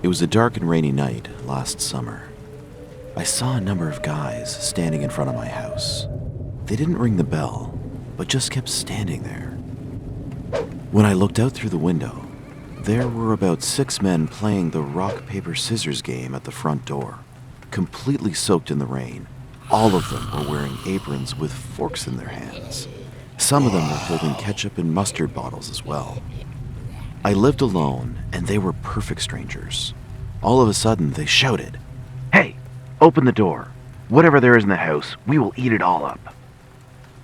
It was a dark and rainy night last summer. I saw a number of guys standing in front of my house. They didn't ring the bell, but just kept standing there. When I looked out through the window, there were about 6 men playing the rock, paper, scissors game at the front door, completely soaked in the rain. All of them were wearing aprons with forks in their hands. Some of them were holding ketchup and mustard bottles as well. I lived alone, and they were perfect strangers. All of a sudden, they shouted, "Hey, open the door. Whatever there is in the house, we will eat it all up."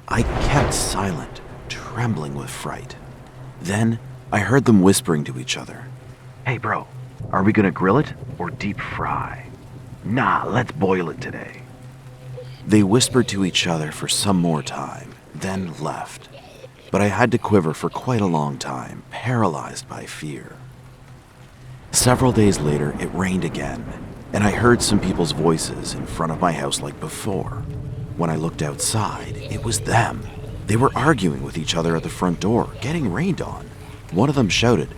I kept silent, trembling with fright. Then, I heard them whispering to each other, "Hey bro, are we gonna grill it or deep fry?" "Nah, let's boil it today." They whispered to each other for some more time, then left. But I had to quiver for quite a long time, paralyzed by fear. Several days later, it rained again, and I heard some people's voices in front of my house like before. When I looked outside, it was them. They were arguing with each other at the front door, getting rained on. One of them shouted,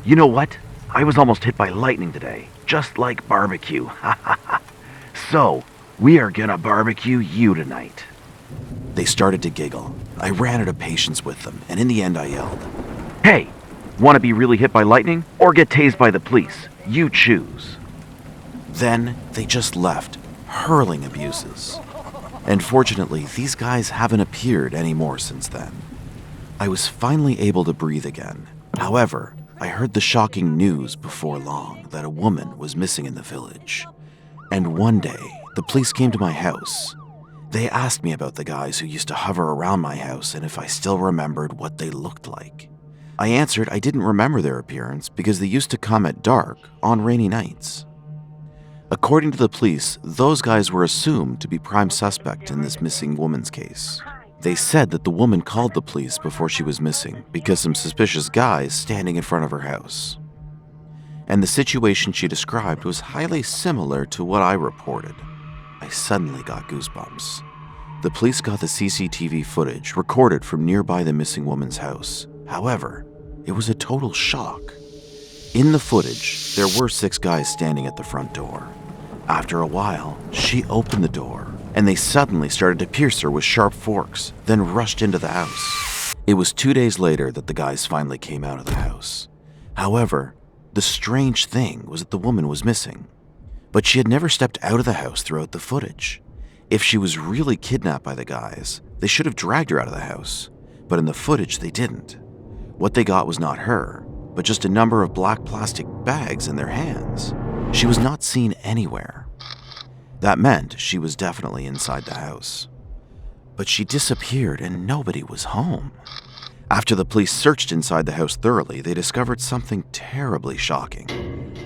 "You know what? I was almost hit by lightning today, just like barbecue. Ha ha ha. So, we are gonna barbecue you tonight." They started to giggle. I ran out of patience with them, and in the end I yelled, "Hey, want to be really hit by lightning or get tased by the police? You choose." Then they just left, hurling abuses. And fortunately, these guys haven't appeared anymore since then. I was finally able to breathe again. However, I heard the shocking news before long that a woman was missing in the village. And one day, the police came to my house. They asked me about the guys who used to hover around my house and if I still remembered what they looked like. I answered I didn't remember their appearance because they used to come at dark on rainy nights. According to the police, those guys were assumed to be prime suspect in this missing woman's case. They said that the woman called the police before she was missing because some suspicious guys standing in front of her house. And the situation she described was highly similar to what I reported. I suddenly got goosebumps. The police got the CCTV footage recorded from nearby the missing woman's house. However, it was a total shock. In the footage, there were 6 guys standing at the front door. After a while, she opened the door, and they suddenly started to pierce her with sharp forks, then rushed into the house. It was 2 days later that the guys finally came out of the house. However, the strange thing was that the woman was missing. But she had never stepped out of the house throughout the footage. If she was really kidnapped by the guys, they should have dragged her out of the house. But in the footage, they didn't. What they got was not her, but just a number of black plastic bags in their hands. She was not seen anywhere. That meant she was definitely inside the house. But she disappeared and nobody was home. After the police searched inside the house thoroughly, they discovered something terribly shocking.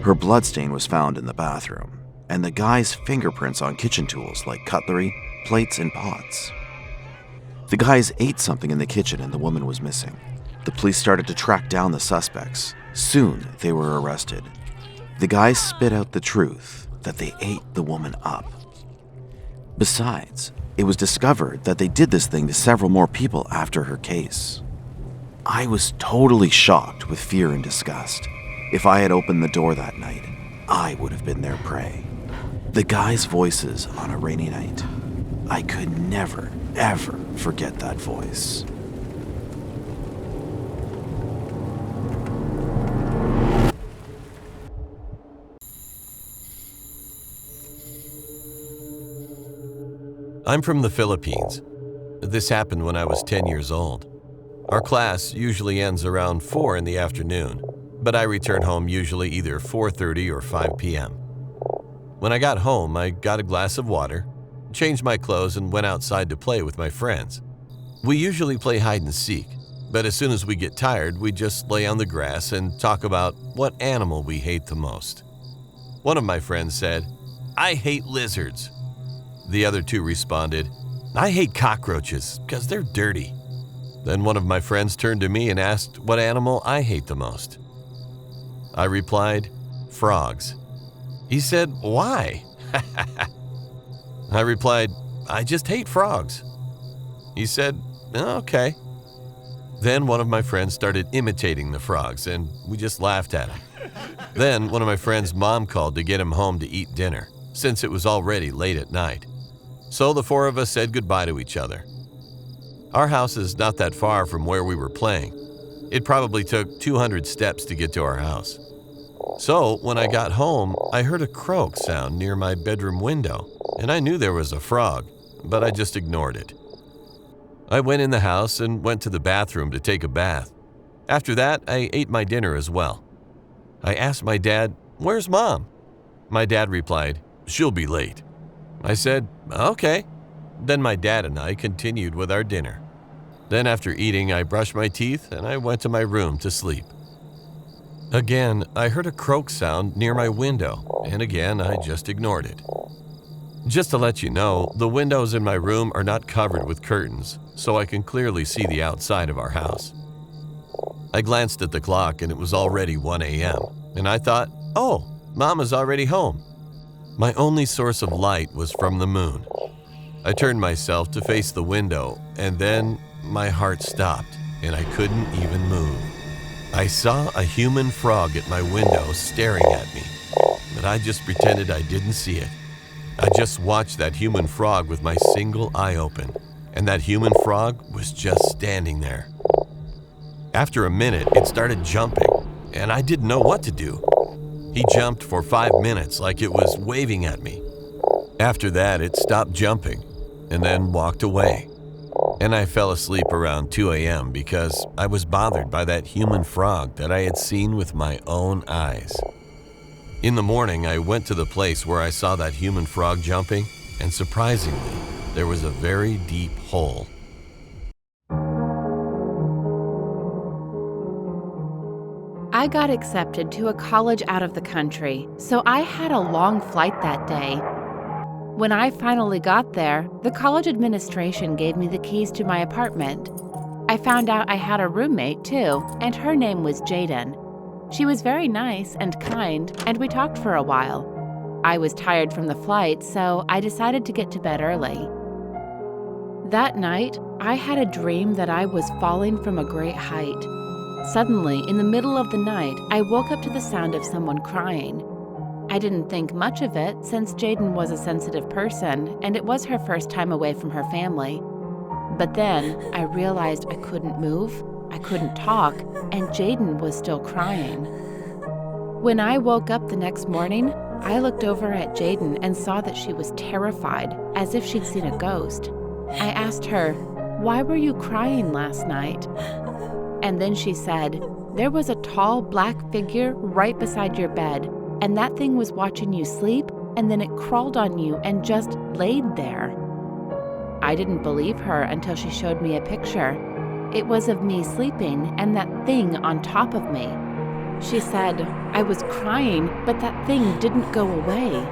Her bloodstain was found in the bathroom, and the guy's fingerprints on kitchen tools like cutlery, plates, and pots. The guys ate something in the kitchen and the woman was missing. The police started to track down the suspects. Soon, they were arrested. The guys spit out the truth that they ate the woman up. Besides, it was discovered that they did this thing to several more people after her case. I was totally shocked with fear and disgust. If I had opened the door that night, I would have been their prey. The guys' voices on a rainy night. I could never, ever forget that voice. I'm from the Philippines. This happened when I was 10 years old. Our class usually ends around 4 in the afternoon, but I return home usually either 4:30 or 5 p.m. When I got home, I got a glass of water, changed my clothes, and went outside to play with my friends. We usually play hide and seek, but as soon as we get tired, we just lay on the grass and talk about what animal we hate the most. One of my friends said, "I hate lizards." The other 2 responded, "I hate cockroaches because they're dirty." Then one of my friends turned to me and asked what animal I hate the most. I replied, "Frogs." He said, "Why?" I replied, "I just hate frogs." He said, "Okay." Then one of my friends started imitating the frogs, and we just laughed at him. Then one of my friend's mom called to get him home to eat dinner, since it was already late at night. So the four of us said goodbye to each other. Our house is not that far from where we were playing. It probably took 200 steps to get to our house. So when I got home, I heard a croak sound near my bedroom window, and I knew there was a frog, but I just ignored it. I went in the house and went to the bathroom to take a bath. After that, I ate my dinner as well. I asked my dad, "Where's Mom?" My dad replied, "She'll be late." I said, "Okay." Then my dad and I continued with our dinner. Then after eating, I brushed my teeth and I went to my room to sleep. Again, I heard a croak sound near my window, and again, I just ignored it. Just to let you know, the windows in my room are not covered with curtains, so I can clearly see the outside of our house. I glanced at the clock and it was already 1 a.m., and I thought, "Oh, Mom is already home." My only source of light was from the moon. I turned myself to face the window, and then my heart stopped and I couldn't even move. I saw a human frog at my window staring at me, but I just pretended I didn't see it. I just watched that human frog with my single eye open, and that human frog was just standing there. After a minute, it started jumping, and I didn't know what to do. He jumped for 5 minutes like it was waving at me. After that, it stopped jumping and then walked away. And I fell asleep around 2 a.m. because I was bothered by that human frog that I had seen with my own eyes. In the morning, I went to the place where I saw that human frog jumping, and surprisingly, there was a very deep hole. I got accepted to a college out of the country, so I had a long flight that day. When I finally got there, the college administration gave me the keys to my apartment. I found out I had a roommate too, and her name was Jaden. She was very nice and kind, and we talked for a while. I was tired from the flight, so I decided to get to bed early. That night, I had a dream that I was falling from a great height. Suddenly, in the middle of the night, I woke up to the sound of someone crying. I didn't think much of it since Jaden was a sensitive person and it was her first time away from her family. But then I realized I couldn't move, I couldn't talk, and Jaden was still crying. When I woke up the next morning, I looked over at Jaden and saw that she was terrified, as if she'd seen a ghost. I asked her, "Why were you crying last night?" And then she said, "There was a tall black figure right beside your bed, and that thing was watching you sleep, and then it crawled on you and just laid there." I didn't believe her until she showed me a picture. It was of me sleeping and that thing on top of me. She said, "I was crying, but that thing didn't go away."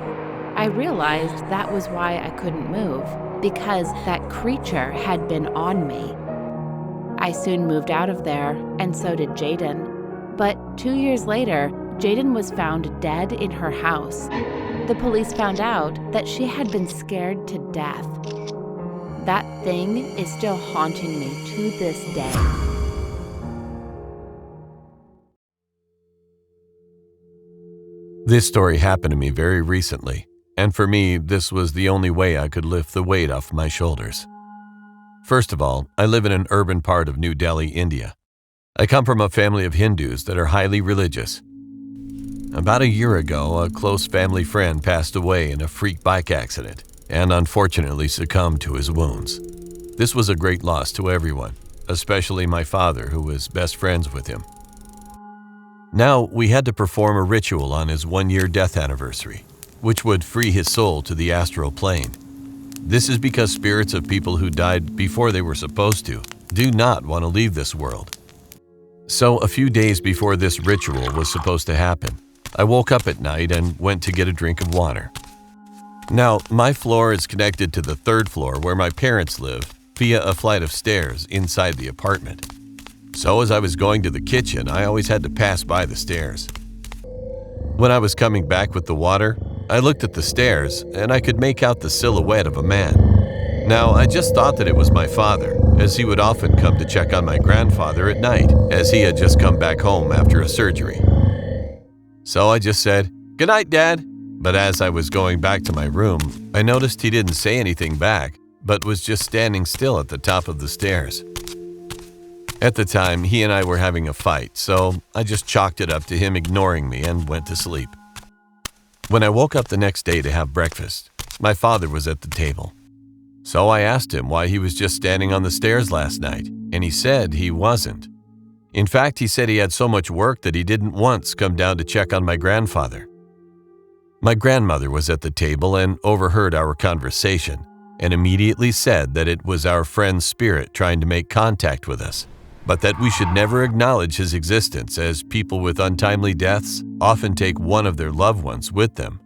I realized that was why I couldn't move, because that creature had been on me. I soon moved out of there, and so did Jaden. But 2 years later, Jaden was found dead in her house. The police found out that she had been scared to death. That thing is still haunting me to this day. This story happened to me very recently, and for me, this was the only way I could lift the weight off my shoulders. First of all, I live in an urban part of New Delhi, India. I come from a family of Hindus that are highly religious. About a year ago, a close family friend passed away in a freak bike accident and unfortunately succumbed to his wounds. This was a great loss to everyone, especially my father, who was best friends with him. Now, we had to perform a ritual on his 1-year death anniversary, which would free his soul to the astral plane. This is because spirits of people who died before they were supposed to do not want to leave this world. So a few days before this ritual was supposed to happen, I woke up at night and went to get a drink of water. Now, my floor is connected to the 3rd floor where my parents live via a flight of stairs inside the apartment. So as I was going to the kitchen, I always had to pass by the stairs. When I was coming back with the water, I looked at the stairs and I could make out the silhouette of a man. Now, I just thought that it was my father, as he would often come to check on my grandfather at night, as he had just come back home after a surgery. So I just said, "Good night, Dad." But as I was going back to my room, I noticed he didn't say anything back, but was just standing still at the top of the stairs. At the time, he and I were having a fight, so I just chalked it up to him ignoring me and went to sleep. When I woke up the next day to have breakfast, my father was at the table. So I asked him why he was just standing on the stairs last night, and he said he wasn't. In fact, he said he had so much work that he didn't once come down to check on my grandfather. My grandmother was at the table and overheard our conversation and immediately said that it was our friend's spirit trying to make contact with us, but that we should never acknowledge his existence as people with untimely deaths often take one of their loved ones with them.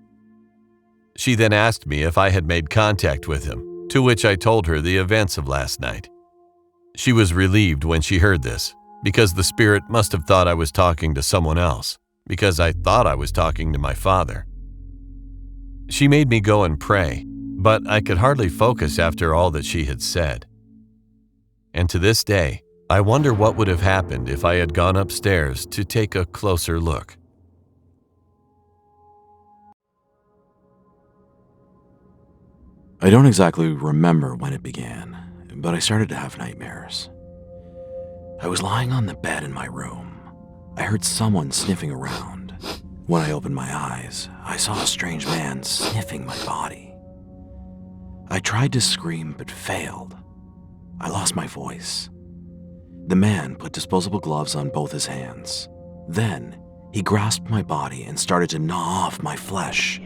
She then asked me if I had made contact with him, to which I told her the events of last night. She was relieved when she heard this, because the spirit must have thought I was talking to someone else, because I thought I was talking to my father. She made me go and pray, but I could hardly focus after all that she had said. And to this day, I wonder what would have happened if I had gone upstairs to take a closer look. I don't exactly remember when it began, but I started to have nightmares. I was lying on the bed in my room. I heard someone sniffing around. When I opened my eyes, I saw a strange man sniffing my body. I tried to scream but failed. I lost my voice. The man put disposable gloves on both his hands. Then, he grasped my body and started to gnaw off my flesh.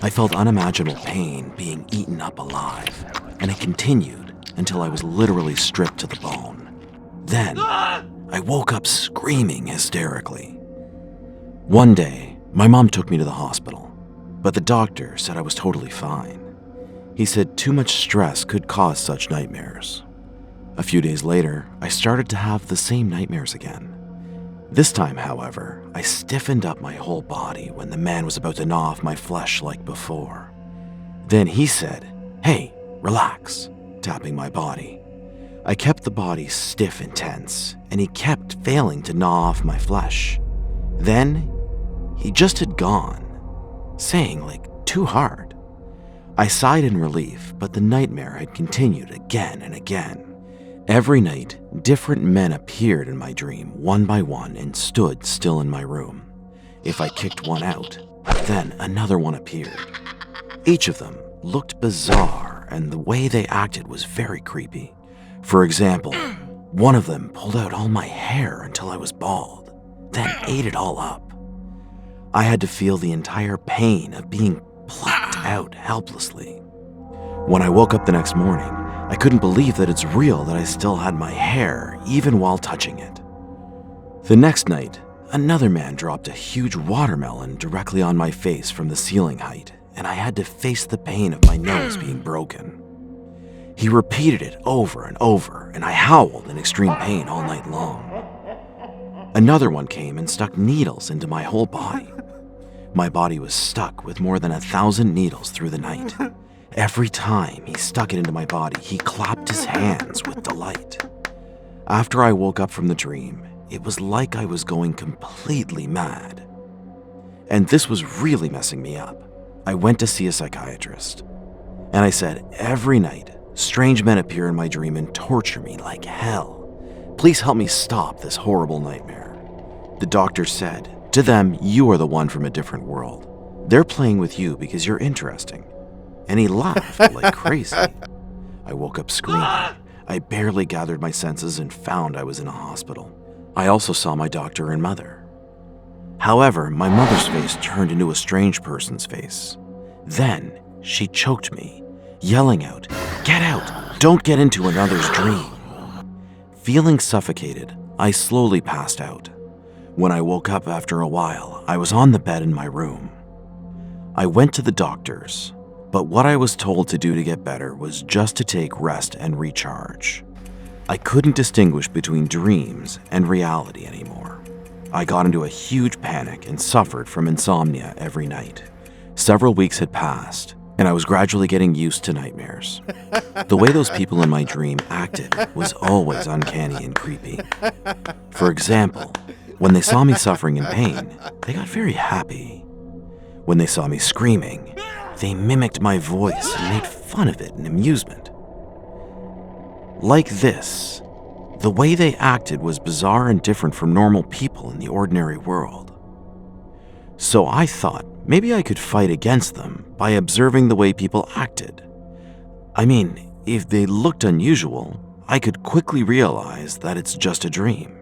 I felt unimaginable pain being eaten up alive, and it continued until I was literally stripped to the bone. Then, I woke up screaming hysterically. One day, my mom took me to the hospital, but the doctor said I was totally fine. He said too much stress could cause such nightmares. A few days later, I started to have the same nightmares again. This time, however, I stiffened up my whole body when the man was about to gnaw off my flesh like before. Then he said, "Hey, relax," tapping my body. I kept the body stiff and tense, and he kept failing to gnaw off my flesh. Then, he just had gone, saying like too hard. I sighed in relief, but the nightmare had continued again and again. Every night, different men appeared in my dream one by one and stood still in my room. If I kicked one out, then another one appeared. Each of them looked bizarre, and the way they acted was very creepy. For example, one of them pulled out all my hair until I was bald, then ate it all up. I had to feel the entire pain of being plucked out helplessly. When I woke up the next morning, I couldn't believe that it's real that I still had my hair, even while touching it. The next night, another man dropped a huge watermelon directly on my face from the ceiling height, and I had to face the pain of my nose being broken. He repeated it over and over, and I howled in extreme pain all night long. Another one came and stuck needles into my whole body. My body was stuck with more than 1,000 needles through the night. Every time he stuck it into my body, he clapped his hands with delight. After I woke up from the dream, it was like I was going completely mad. And this was really messing me up. I went to see a psychiatrist, and I said, every night, strange men appear in my dream and torture me like hell. Please help me stop this horrible nightmare. The doctor said, to them, you are the one from a different world. They're playing with you because you're interesting. And he laughed like crazy. I woke up screaming. I barely gathered my senses and found I was in a hospital. I also saw my doctor and mother. However, my mother's face turned into a strange person's face. Then she choked me, yelling out, "Get out! Don't get into another's dream!" Feeling suffocated, I slowly passed out. When I woke up after a while, I was on the bed in my room. I went to the doctor's, but what I was told to do to get better was just to take rest and recharge. I couldn't distinguish between dreams and reality anymore. I got into a huge panic and suffered from insomnia every night. Several weeks had passed, and I was gradually getting used to nightmares. The way those people in my dream acted was always uncanny and creepy. For example, When they saw me suffering in pain, they got very happy. When they saw me screaming, they mimicked my voice and made fun of it in amusement. Like this, the way they acted was bizarre and different from normal people in the ordinary world. So I thought maybe I could fight against them by observing the way people acted. I mean, if they looked unusual, I could quickly realize that it's just a dream.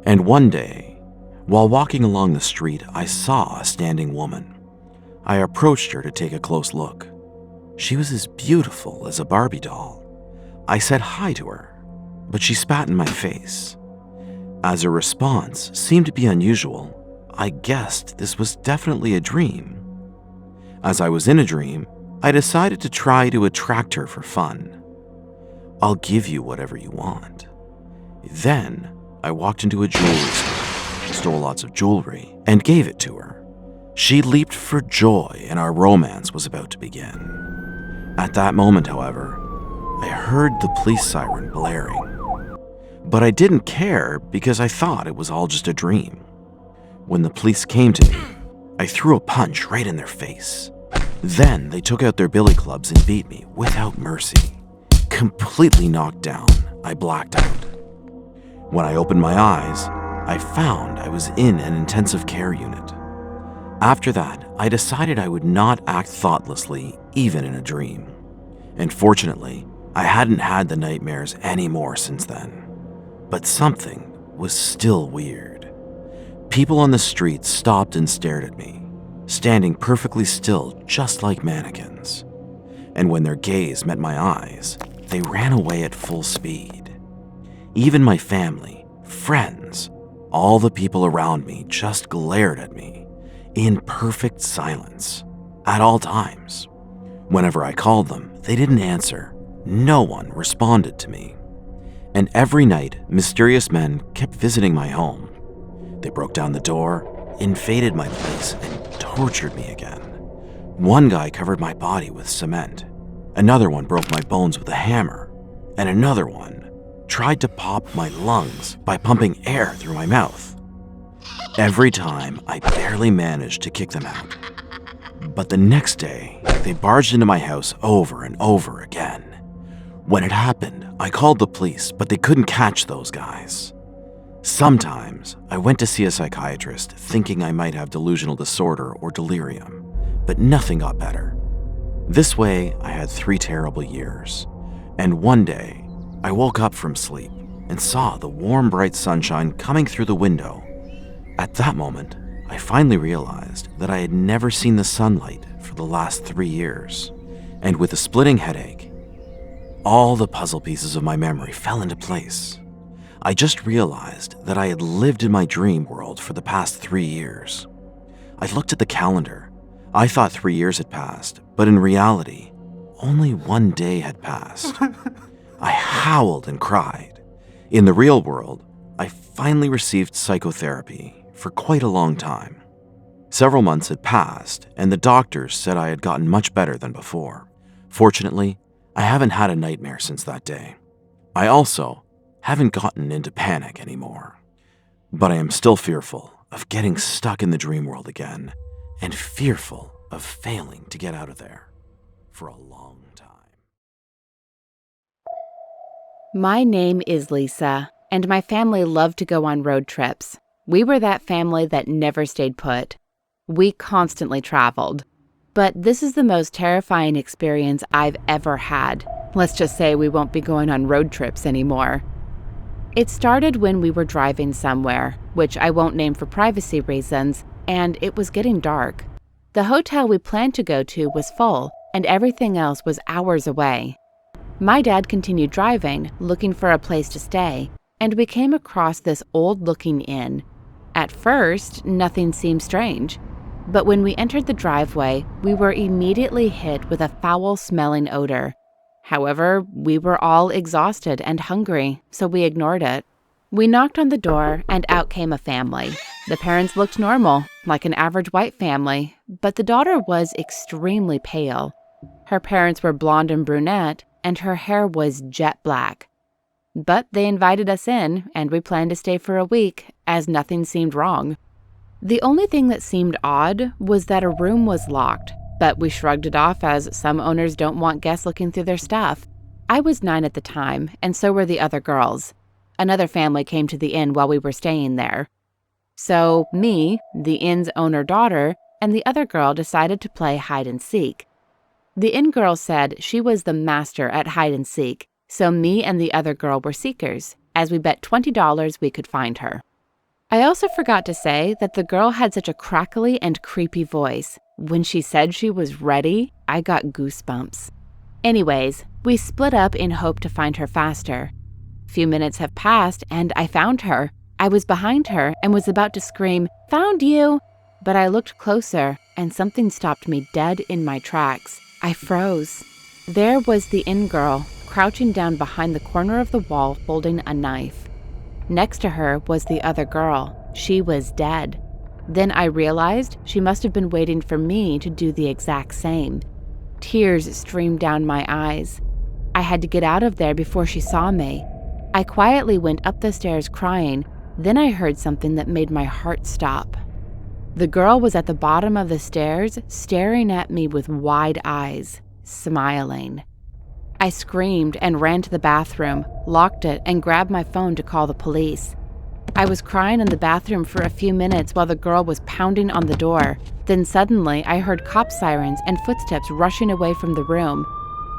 And one day, while walking along the street, I saw a standing woman. I approached her to take a close look. She was as beautiful as a Barbie doll. I said hi to her, but she spat in my face. As her response seemed to be unusual, I guessed this was definitely a dream. As I was in a dream, I decided to try to attract her for fun. I'll give you whatever you want. Then I walked into a jewelry store, stole lots of jewelry, and gave it to her. She leaped for joy and our romance was about to begin. At that moment, however, I heard the police siren blaring. But I didn't care because I thought it was all just a dream. When the police came to me, I threw a punch right in their face. Then they took out their billy clubs and beat me without mercy. Completely knocked down, I blacked out. When I opened my eyes, I found I was in an intensive care unit. After that, I decided I would not act thoughtlessly, even in a dream. And fortunately, I hadn't had the nightmares anymore since then. But something was still weird. People on the street stopped and stared at me, standing perfectly still just like mannequins. And when their gaze met my eyes, they ran away at full speed. Even my family, friends, all the people around me just glared at me in perfect silence at all times. Whenever I called them, they didn't answer. No one responded to me. And every night, mysterious men kept visiting my home. They broke down the door, invaded my place, and tortured me again. One guy covered my body with cement. Another one broke my bones with a hammer. And another one tried to pop my lungs by pumping air through my mouth. Every time, I barely managed to kick them out. But the next day, they barged into my house over and over again. When it happened, I called the police, but they couldn't catch those guys. Sometimes, I went to see a psychiatrist thinking I might have delusional disorder or delirium, but nothing got better. This way, I had 3 terrible years. And one day, I woke up from sleep and saw the warm, bright sunshine coming through the window. At that moment, I finally realized that I had never seen the sunlight for the last 3 years. And with a splitting headache, all the puzzle pieces of my memory fell into place. I just realized that I had lived in my dream world for the past 3 years. I looked at the calendar. I thought 3 years had passed, but in reality, only 1 day had passed. I howled and cried. In the real world, I finally received psychotherapy for quite a long time. Several months had passed, and the doctors said I had gotten much better than before. Fortunately, I haven't had a nightmare since that day. I also haven't gotten into panic anymore. But I am still fearful of getting stuck in the dream world again, and fearful of failing to get out of there for a long time. My name is Lisa, and my family loved to go on road trips. We were that family that never stayed put. We constantly traveled. But this is the most terrifying experience I've ever had. Let's just say we won't be going on road trips anymore. It started when we were driving somewhere, which I won't name for privacy reasons, and it was getting dark. The hotel we planned to go to was full, and everything else was hours away. My dad continued driving, looking for a place to stay, and we came across this old-looking inn. At first, nothing seemed strange. But when we entered the driveway, we were immediately hit with a foul-smelling odor. However, we were all exhausted and hungry, so we ignored it. We knocked on the door, and out came a family. The parents looked normal, like an average white family, but the daughter was extremely pale. Her parents were blonde and brunette, and her hair was jet black. But they invited us in, and we planned to stay for a week, as nothing seemed wrong. The only thing that seemed odd was that a room was locked, but we shrugged it off as some owners don't want guests looking through their stuff. I was 9 at the time, and so were the other girls. Another family came to the inn while we were staying there. So me, the inn's owner daughter, and the other girl decided to play hide and seek. The inn girl said she was the master at hide and seek, so me and the other girl were seekers, as we bet $20 we could find her. I also forgot to say that the girl had such a crackly and creepy voice. When she said she was ready, I got goosebumps. Anyways, we split up in hope to find her faster. Few minutes have passed and I found her. I was behind her and was about to scream, "Found you!" But I looked closer and something stopped me dead in my tracks. I froze. There was the inn girl, crouching down behind the corner of the wall holding a knife. Next to her was the other girl. She was dead. Then I realized she must have been waiting for me to do the exact same. Tears streamed down my eyes. I had to get out of there before she saw me. I quietly went up the stairs crying. Then I heard something that made my heart stop. The girl was at the bottom of the stairs, staring at me with wide eyes, smiling. I screamed and ran to the bathroom, locked it, and grabbed my phone to call the police. I was crying in the bathroom for a few minutes while the girl was pounding on the door. Then suddenly, I heard cop sirens and footsteps rushing away from the room.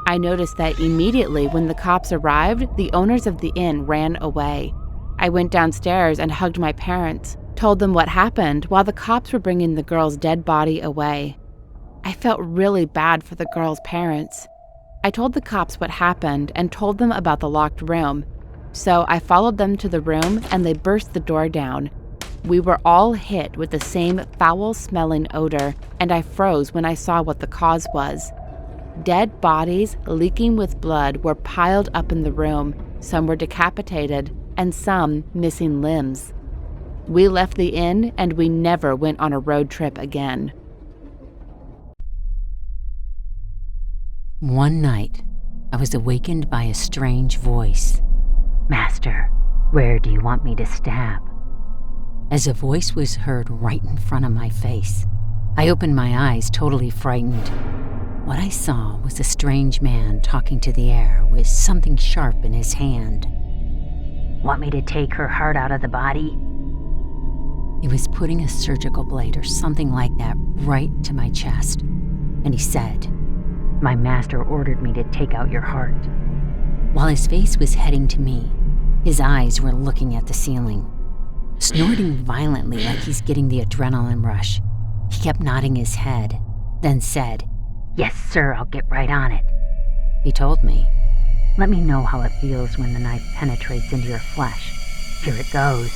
I noticed that immediately when the cops arrived, the owners of the inn ran away. I went downstairs and hugged my parents, told them what happened while the cops were bringing the girl's dead body away. I felt really bad for the girl's parents. I told the cops what happened and told them about the locked room. So I followed them to the room and they burst the door down. We were all hit with the same foul-smelling odor, and I froze when I saw what the cause was. Dead bodies, leaking with blood, were piled up in the room. Some were decapitated, and some missing limbs. We left the inn, and we never went on a road trip again. One night, I was awakened by a strange voice. "Master, where do you want me to stab?" As a voice was heard right in front of my face, I opened my eyes, totally frightened. What I saw was a strange man talking to the air with something sharp in his hand. "Want me to take her heart out of the body?" He was putting a surgical blade or something like that right to my chest, and he said, "My master ordered me to take out your heart." While his face was heading to me, his eyes were looking at the ceiling. Snorting violently like he's getting the adrenaline rush, he kept nodding his head, then said, "Yes, sir, I'll get right on it." He told me, "Let me know how it feels when the knife penetrates into your flesh. Here it goes."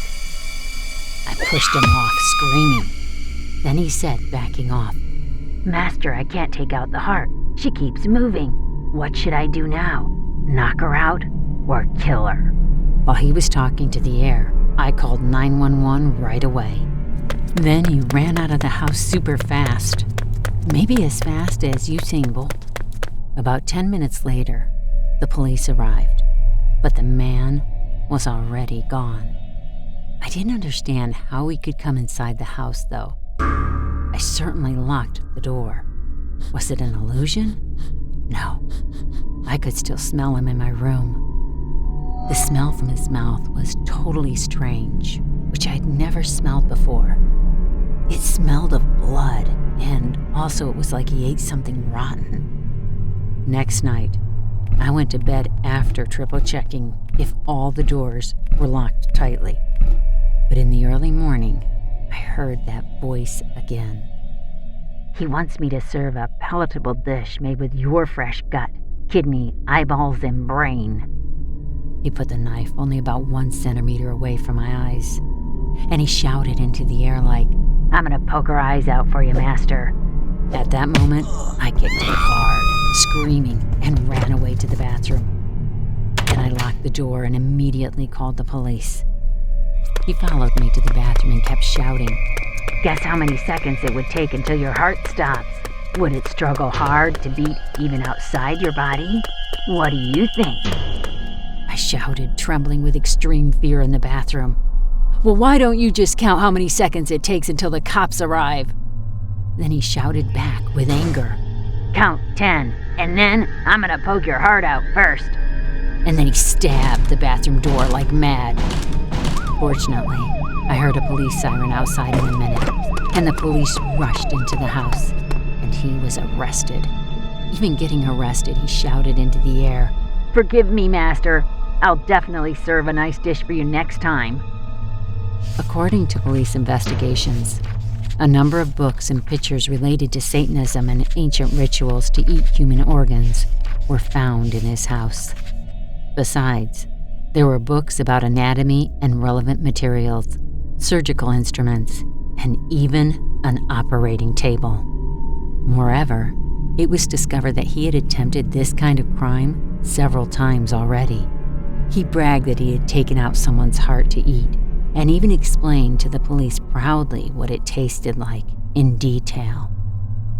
I pushed him off, screaming. Then he said, backing off, "Master, I can't take out the heart. She keeps moving. What should I do now? Knock her out or kill her?" While he was talking to the air, I called 911 right away. Then he ran out of the house super fast, maybe as fast as Usain Bolt. About 10 minutes later, the police arrived, but the man was already gone. I didn't understand how he could come inside the house, though. I certainly locked the door. Was it an illusion? No. I could still smell him in my room. The smell from his mouth was totally strange, which I'd never smelled before. It smelled of blood, and also it was like he ate something rotten. Next night, I went to bed after triple-checking if all the doors were locked tightly. But in the early morning, I heard that voice again. "He wants me to serve a palatable dish made with your fresh gut, kidney, eyeballs, and brain." He put the knife only about 1 centimeter away from my eyes, and he shouted into the air like, "I'm gonna poke her eyes out for you, master." At that moment, I kicked him hard, screaming, and ran away to the bathroom. Then I locked the door and immediately called the police. He followed me to the bathroom and kept shouting, "Guess how many seconds it would take until your heart stops? Would it struggle hard to beat even outside your body? What do you think?" I shouted, trembling with extreme fear in the bathroom. Well, why don't you just count how many seconds it takes until the cops arrive? Then he shouted back with anger. Count 10, and then I'm gonna poke your heart out first. And then he stabbed the bathroom door like mad. Fortunately, I heard a police siren outside in a minute, and the police rushed into the house, and he was arrested. Even getting arrested, he shouted into the air, "Forgive me, master. I'll definitely serve a nice dish for you next time." According to police investigations, a number of books and pictures related to Satanism and ancient rituals to eat human organs were found in his house. Besides, there were books about anatomy and relevant materials, surgical instruments, and even an operating table. Moreover, it was discovered that he had attempted this kind of crime several times already. He bragged that he had taken out someone's heart to eat, and even explained to the police proudly what it tasted like in detail.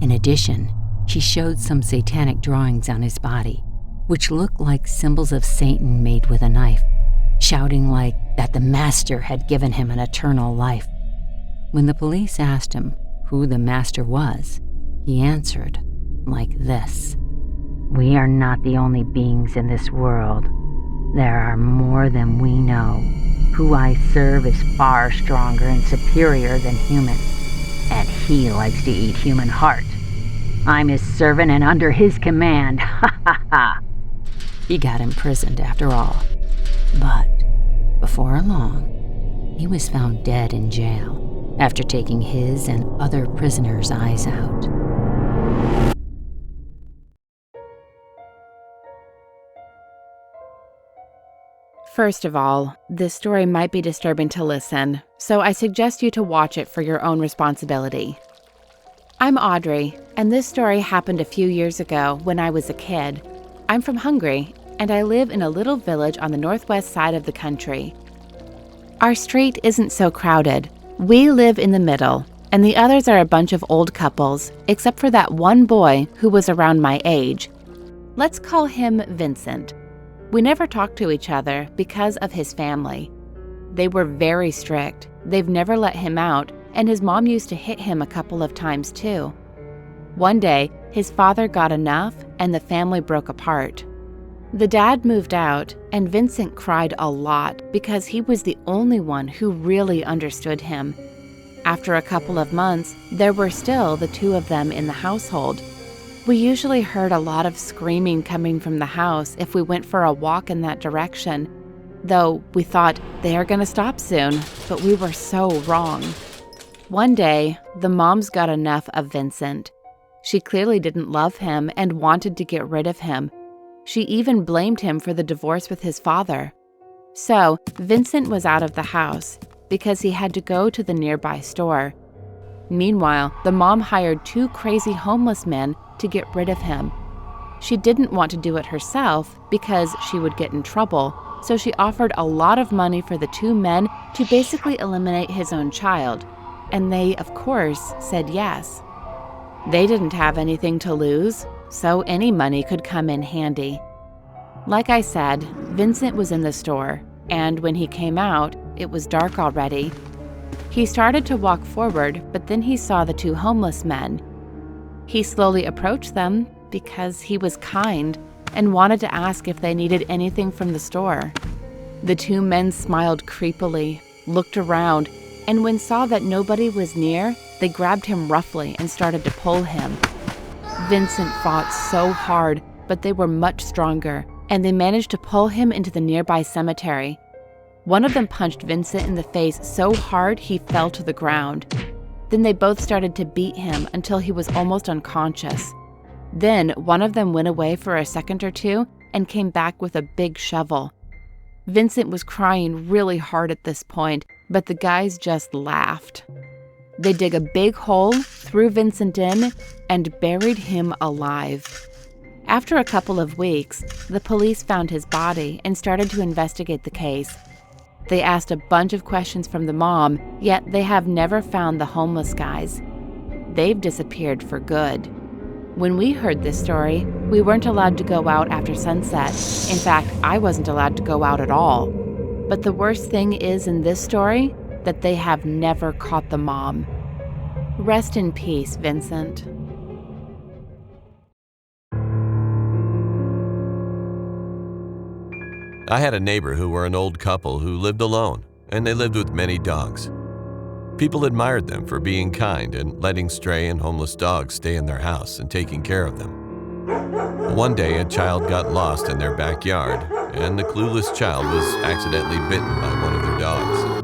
In addition, he showed some satanic drawings on his body, which looked like symbols of Satan made with a knife, shouting like that the master had given him an eternal life. When the police asked him who the master was, he answered like this: "We are not the only beings in this world. There are more than we know. Who I serve is far stronger and superior than human, and he likes to eat human heart. I'm his servant and under his command. Ha ha ha." He got imprisoned after all. But before long, he was found dead in jail after taking his and other prisoners' eyes out. First of all, this story might be disturbing to listen, so I suggest you to watch it for your own responsibility. I'm Audrey, and this story happened a few years ago when I was a kid. I'm from Hungary, and I live in a little village on the northwest side of the country. Our street isn't so crowded. We live in the middle, and the others are a bunch of old couples, except for that one boy who was around my age. Let's call him Vincent. We never talked to each other because of his family. They were very strict. They've never let him out, and his mom used to hit him a couple of times too. One day, his father got enough and the family broke apart. The dad moved out, and Vincent cried a lot because he was the only one who really understood him. After a couple of months, there were still the two of them in the household. We usually heard a lot of screaming coming from the house if we went for a walk in that direction, though we thought they are going to stop soon, but we were so wrong. One day, the moms got enough of Vincent. She clearly didn't love him and wanted to get rid of him. She even blamed him for the divorce with his father. So, Vincent was out of the house because he had to go to the nearby store. Meanwhile, the mom hired two crazy homeless men to get rid of him. She didn't want to do it herself because she would get in trouble, so she offered a lot of money for the two men to basically eliminate his own child, and they, of course, said yes. They didn't have anything to lose, so any money could come in handy. Like I said, Vincent was in the store, and when he came out, it was dark already. He started to walk forward, but then he saw the two homeless men. He slowly approached them because he was kind and wanted to ask if they needed anything from the store. The two men smiled creepily, looked around, and when saw that nobody was near, they grabbed him roughly and started to pull him. Vincent fought so hard, but they were much stronger, and they managed to pull him into the nearby cemetery. One of them punched Vincent in the face so hard he fell to the ground. Then they both started to beat him until he was almost unconscious. Then one of them went away for a second or two and came back with a big shovel. Vincent was crying really hard at this point, but the guys just laughed. They dig a big hole, threw Vincent in, and buried him alive. After a couple of weeks, the police found his body and started to investigate the case. They asked a bunch of questions from the mom, yet they have never found the homeless guys. They've disappeared for good. When we heard this story, we weren't allowed to go out after sunset. In fact, I wasn't allowed to go out at all. But the worst thing is in this story, that they have never caught the mom. Rest in peace, Vincent. I had a neighbor who were an old couple who lived alone, and they lived with many dogs. People admired them for being kind and letting stray and homeless dogs stay in their house and taking care of them. One day, a child got lost in their backyard, and the clueless child was accidentally bitten by one of their dogs.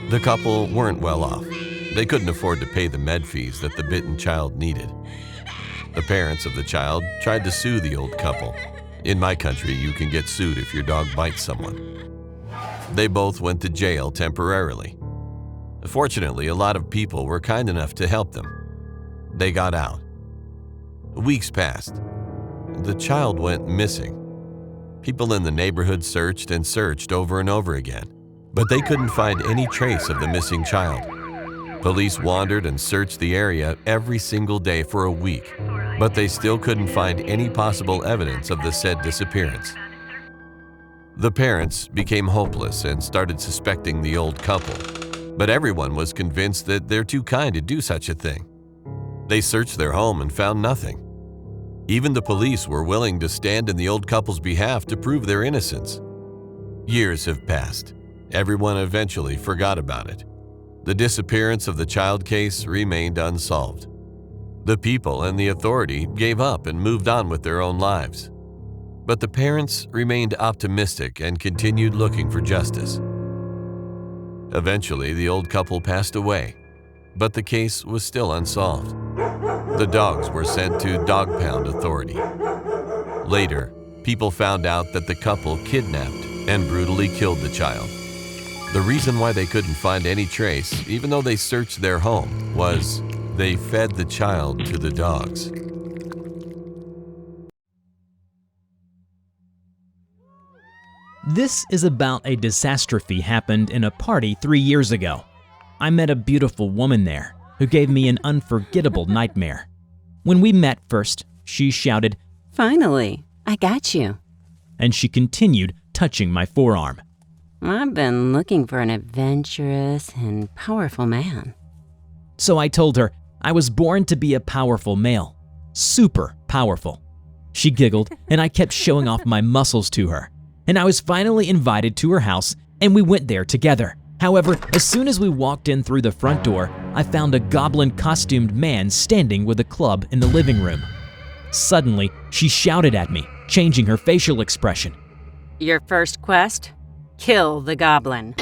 The couple weren't well off. They couldn't afford to pay the med fees that the bitten child needed. The parents of the child tried to sue the old couple. In my country, you can get sued if your dog bites someone. They both went to jail temporarily. Fortunately, a lot of people were kind enough to help them. They got out. Weeks passed. The child went missing. People in the neighborhood searched and searched over and over again, but they couldn't find any trace of the missing child. Police wandered and searched the area every single day for a week, but they still couldn't find any possible evidence of the said disappearance. The parents became hopeless and started suspecting the old couple, but everyone was convinced that they're too kind to do such a thing. They searched their home and found nothing. Even the police were willing to stand in the old couple's behalf to prove their innocence. Years have passed. Everyone eventually forgot about it. The disappearance of the child case remained unsolved. The people and the authority gave up and moved on with their own lives. But the parents remained optimistic and continued looking for justice. Eventually, the old couple passed away, but the case was still unsolved. The dogs were sent to Dog Pound Authority. Later, people found out that the couple kidnapped and brutally killed the child. The reason why they couldn't find any trace, even though they searched their home, was they fed the child to the dogs. This is about a disastrophe happened in a party 3 years ago. I met a beautiful woman there who gave me an unforgettable nightmare. When we met first, she shouted, Finally, I got you. And she continued touching my forearm. I've been looking for an adventurous and powerful man. So I told her I was born to be a powerful male. Super powerful. She giggled, and I kept showing off my muscles to her. And I was finally invited to her house, and we went there together. However, as soon as we walked in through the front door, I found a goblin-costumed man standing with a club in the living room. Suddenly, she shouted at me, changing her facial expression. Your first quest? Kill the goblin.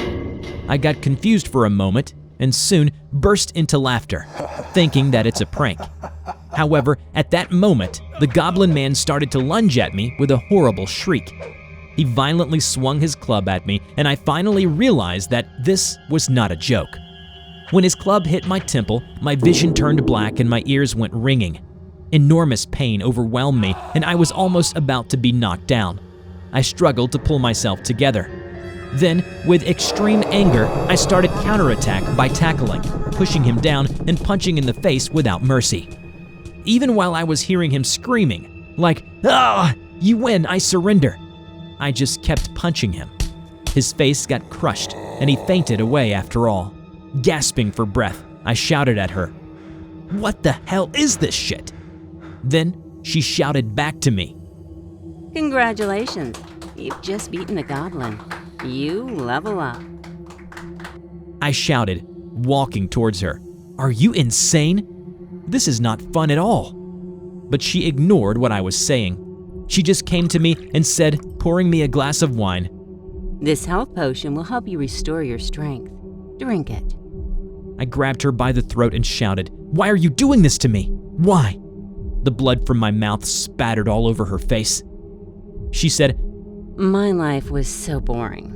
I got confused for a moment and soon burst into laughter, thinking that it's a prank. However, at that moment, the goblin man started to lunge at me with a horrible shriek. He violently swung his club at me, and I finally realized that this was not a joke. When his club hit my temple, my vision turned black and my ears went ringing. Enormous pain overwhelmed me, and I was almost about to be knocked down. I struggled to pull myself together. Then, with extreme anger, I started counterattack by tackling, pushing him down, and punching in the face without mercy. Even while I was hearing him screaming, like, "Ah, you win, I surrender," I just kept punching him. His face got crushed, and he fainted away after all. Gasping for breath, I shouted at her, "What the hell is this shit?" Then she shouted back to me, Congratulations, you've just beaten the goblin. You level up. I shouted, walking towards her. "Are you insane? This is not fun at all." But she ignored what I was saying. She just came to me and said, pouring me a glass of wine, This health potion will help you restore your strength. Drink it. I grabbed her by the throat and shouted, "Why are you doing this to me? Why?" The blood from my mouth spattered all over her face. She said, My life was so boring.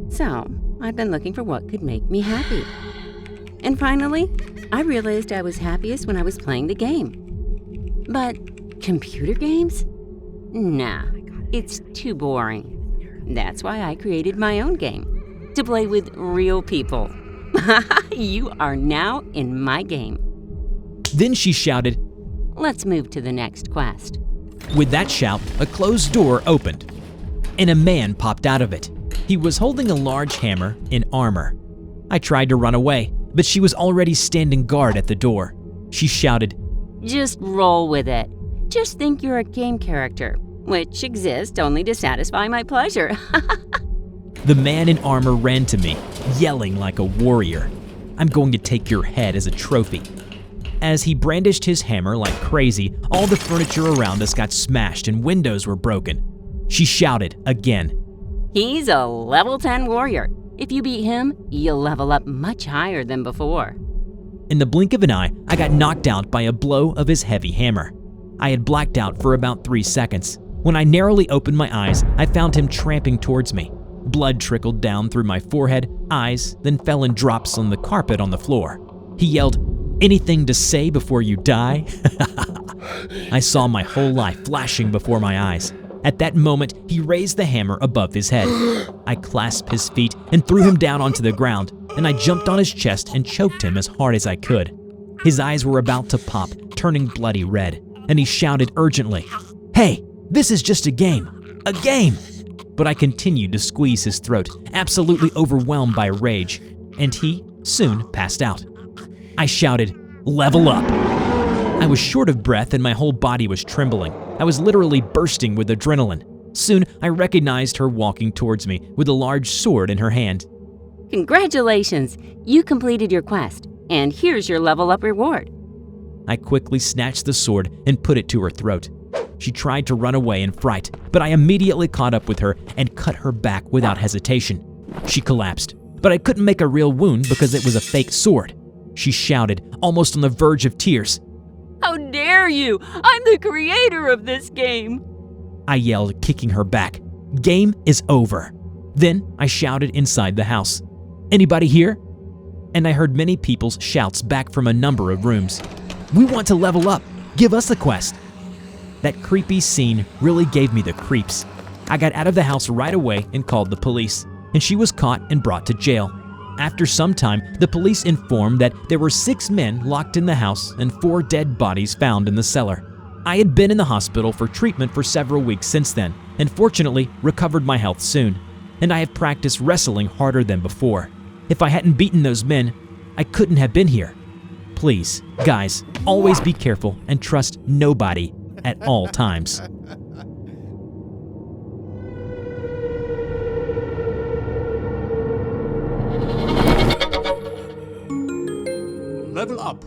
So, I've been looking for what could make me happy. And finally, I realized I was happiest when I was playing the game. But computer games? Nah, it's too boring. That's why I created my own game, to play with real people. You are now in my game. Then she shouted. Let's move to the next quest. With that shout, a closed door opened, and a man popped out of it. He was holding a large hammer in armor. I tried to run away, but she was already standing guard at the door. She shouted, Just roll with it. Just think you're a game character, which exists only to satisfy my pleasure. The man in armor ran to me, yelling like a warrior. I'm going to take your head as a trophy. As he brandished his hammer like crazy, all the furniture around us got smashed and windows were broken. She shouted again. He's a level 10 warrior. If you beat him, you'll level up much higher than before. In the blink of an eye, I got knocked out by a blow of his heavy hammer. I had blacked out for about 3 seconds. When I narrowly opened my eyes, I found him tramping towards me. Blood trickled down through my forehead, eyes, then fell in drops on the carpet on the floor. He yelled, "Anything to say before you die?" I saw my whole life flashing before my eyes. At that moment, he raised the hammer above his head. I clasped his feet and threw him down onto the ground, and I jumped on his chest and choked him as hard as I could. His eyes were about to pop, turning bloody red, and he shouted urgently, "Hey, this is just a game! A game!" But I continued to squeeze his throat, absolutely overwhelmed by rage, and he soon passed out. I shouted, "Level up!" I was short of breath and my whole body was trembling. I was literally bursting with adrenaline. Soon, I recognized her walking towards me with a large sword in her hand. Congratulations! You completed your quest, and here's your level up reward. I quickly snatched the sword and put it to her throat. She tried to run away in fright, but I immediately caught up with her and cut her back without hesitation. She collapsed, but I couldn't make a real wound because it was a fake sword. She shouted, almost on the verge of tears. How dare you! I'm the creator of this game! I yelled, kicking her back. Game is over. Then I shouted inside the house. Anybody here? And I heard many people's shouts back from a number of rooms. We want to level up. Give us a quest. That creepy scene really gave me the creeps. I got out of the house right away and called the police, and she was caught and brought to jail. After some time, the police informed that there were 6 men locked in the house and 4 dead bodies found in the cellar. I had been in the hospital for treatment for several weeks since then, and fortunately recovered my health soon. And I have practiced wrestling harder than before. If I hadn't beaten those men, I couldn't have been here. Please, guys, always be careful and trust nobody at all times. Level up.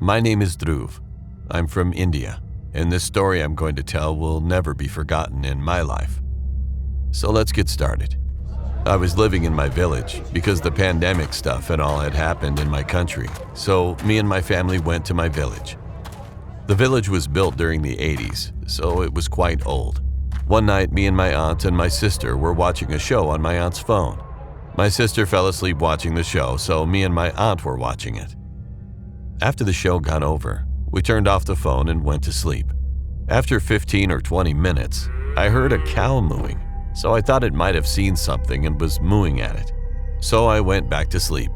My name is Dhruv. I'm from India, and this story I'm going to tell will never be forgotten in my life. So let's get started. I was living in my village because the pandemic stuff and all had happened in my country, so me and my family went to my village. The village was built during the 80s, so it was quite old. One night, me and my aunt and my sister were watching a show on my aunt's phone. My sister fell asleep watching the show, so me and my aunt were watching it. After the show got over, we turned off the phone and went to sleep. After 15 or 20 minutes, I heard a cow mooing, so I thought it might have seen something and was mooing at it. So I went back to sleep.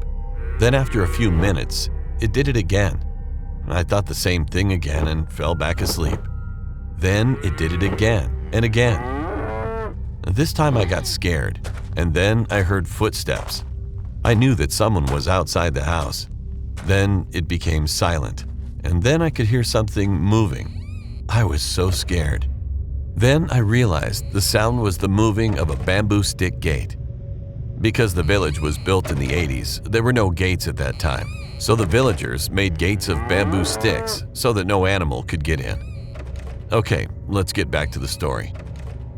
Then after a few minutes, it did it again. I thought the same thing again and fell back asleep. Then it did it again and again. This time I got scared, and then I heard footsteps. I knew that someone was outside the house. Then it became silent, and then I could hear something moving. I was so scared. Then I realized the sound was the moving of a bamboo stick gate. Because the village was built in the 80s, there were no gates at that time, so the villagers made gates of bamboo sticks so that no animal could get in. Okay, let's get back to the story.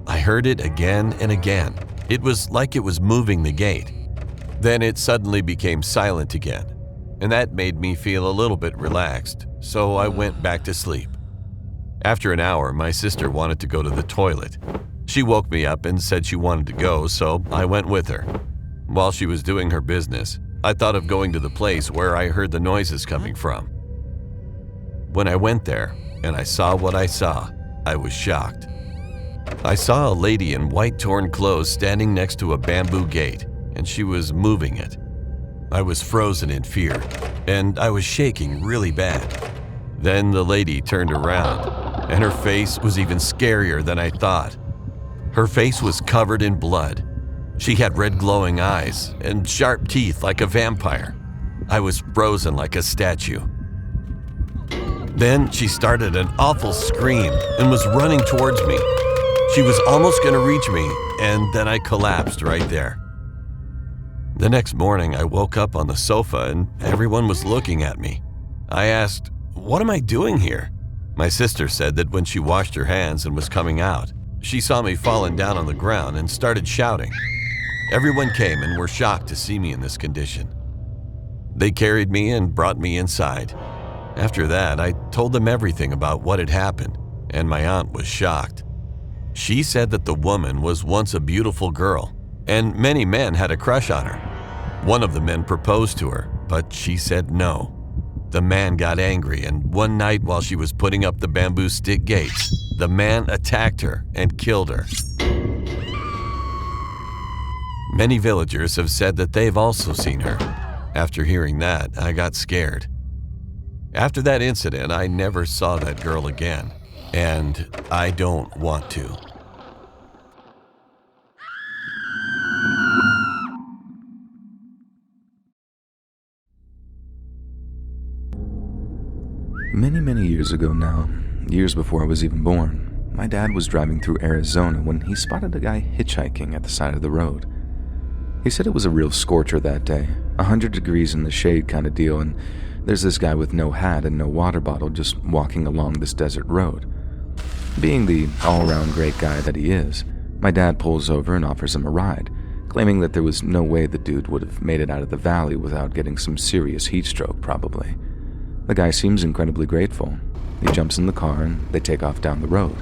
I heard it again and again. It was like it was moving the gate. Then it suddenly became silent again, and that made me feel a little bit relaxed, so I went back to sleep. After an hour, my sister wanted to go to the toilet. She woke me up and said she wanted to go, so I went with her. While she was doing her business, I thought of going to the place where I heard the noises coming from. When I went there and I saw what I saw, I was shocked. I saw a lady in white torn clothes standing next to a bamboo gate, and she was moving it. I was frozen in fear, and I was shaking really bad. Then the lady turned around, and her face was even scarier than I thought. Her face was covered in blood. She had red glowing eyes and sharp teeth like a vampire. I was frozen like a statue. Then she started an awful scream and was running towards me. She was almost going to reach me, and then I collapsed right there. The next morning, I woke up on the sofa and everyone was looking at me. I asked, "What am I doing here?" My sister said that when she washed her hands and was coming out, she saw me falling down on the ground and started shouting. Everyone came and were shocked to see me in this condition. They carried me and brought me inside. After that, I told them everything about what had happened, and my aunt was shocked. She said that the woman was once a beautiful girl, and many men had a crush on her. One of the men proposed to her, but she said no. The man got angry, and one night while she was putting up the bamboo stick gates, the man attacked her and killed her. Many villagers have said that they've also seen her. After hearing that, I got scared. After that incident, I never saw that girl again, and I don't want to. Many years ago now, years before I was even born, my dad was driving through Arizona when he spotted a guy hitchhiking at the side of the road. He said it was a real scorcher that day, 100 degrees in the shade kind of deal, and there's this guy with no hat and no water bottle just walking along this desert road. Being the all-around great guy that he is, my dad pulls over and offers him a ride, claiming that there was no way the dude would have made it out of the valley without getting some serious heat stroke, probably. The guy seems incredibly grateful. He jumps in the car and they take off down the road.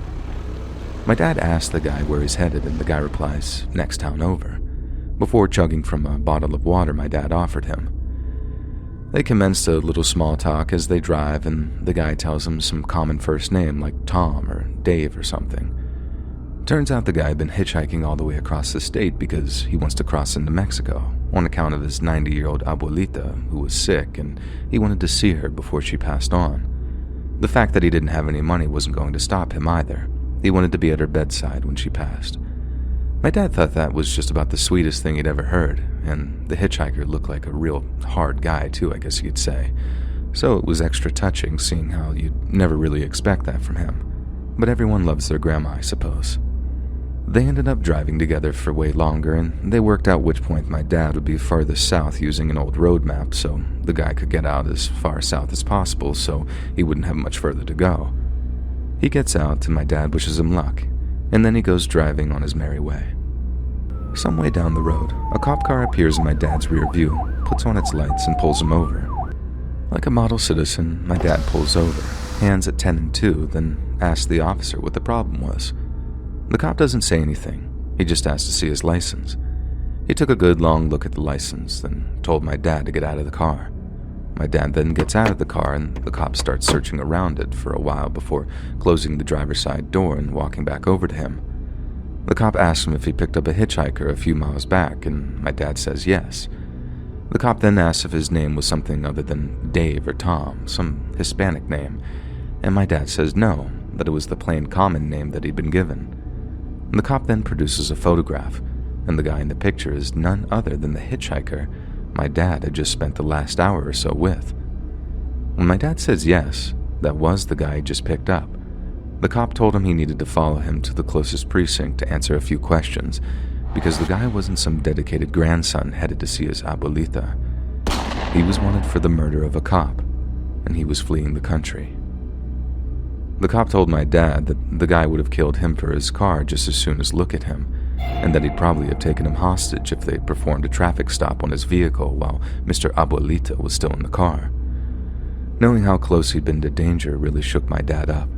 My dad asks the guy where he's headed, and the guy replies, "Next town over," before chugging from a bottle of water my dad offered him. They commenced a little small talk as they drive, and the guy tells him some common first name like Tom or Dave or something. Turns out the guy had been hitchhiking all the way across the state because he wants to cross into Mexico on account of his 90-year-old abuelita who was sick, and he wanted to see her before she passed on. The fact that he didn't have any money wasn't going to stop him either. He wanted to be at her bedside when she passed. My dad thought that was just about the sweetest thing he'd ever heard, and the hitchhiker looked like a real hard guy too, I guess you'd say. So it was extra touching seeing how you'd never really expect that from him. But everyone loves their grandma, I suppose. They ended up driving together for way longer, and they worked out which point my dad would be farthest south using an old road map so the guy could get out as far south as possible so he wouldn't have much further to go. He gets out and my dad wishes him luck, and then he goes driving on his merry way. Some way down the road, a cop car appears in my dad's rear view, puts on its lights, and pulls him over. Like a model citizen, my dad pulls over, hands at 10 and 2, then asks the officer what the problem was. The cop doesn't say anything. He just asked to see his license. He took a good long look at the license, then told my dad to get out of the car. My dad then gets out of the car, and the cop starts searching around it for a while before closing the driver's side door and walking back over to him. The cop asks him if he picked up a hitchhiker a few miles back, and my dad says yes. The cop then asks if his name was something other than Dave or Tom, some Hispanic name, and my dad says no, that it was the plain common name that he'd been given. The cop then produces a photograph, and the guy in the picture is none other than the hitchhiker my dad had just spent the last hour or so with. When my dad says yes, that was the guy he just picked up, the cop told him he needed to follow him to the closest precinct to answer a few questions, because the guy wasn't some dedicated grandson headed to see his abuelita. He was wanted for the murder of a cop, and he was fleeing the country. The cop told my dad that the guy would have killed him for his car just as soon as look at him, and that he'd probably have taken him hostage if they performed a traffic stop on his vehicle while Mr. Abuelita was still in the car. Knowing how close he'd been to danger really shook my dad up.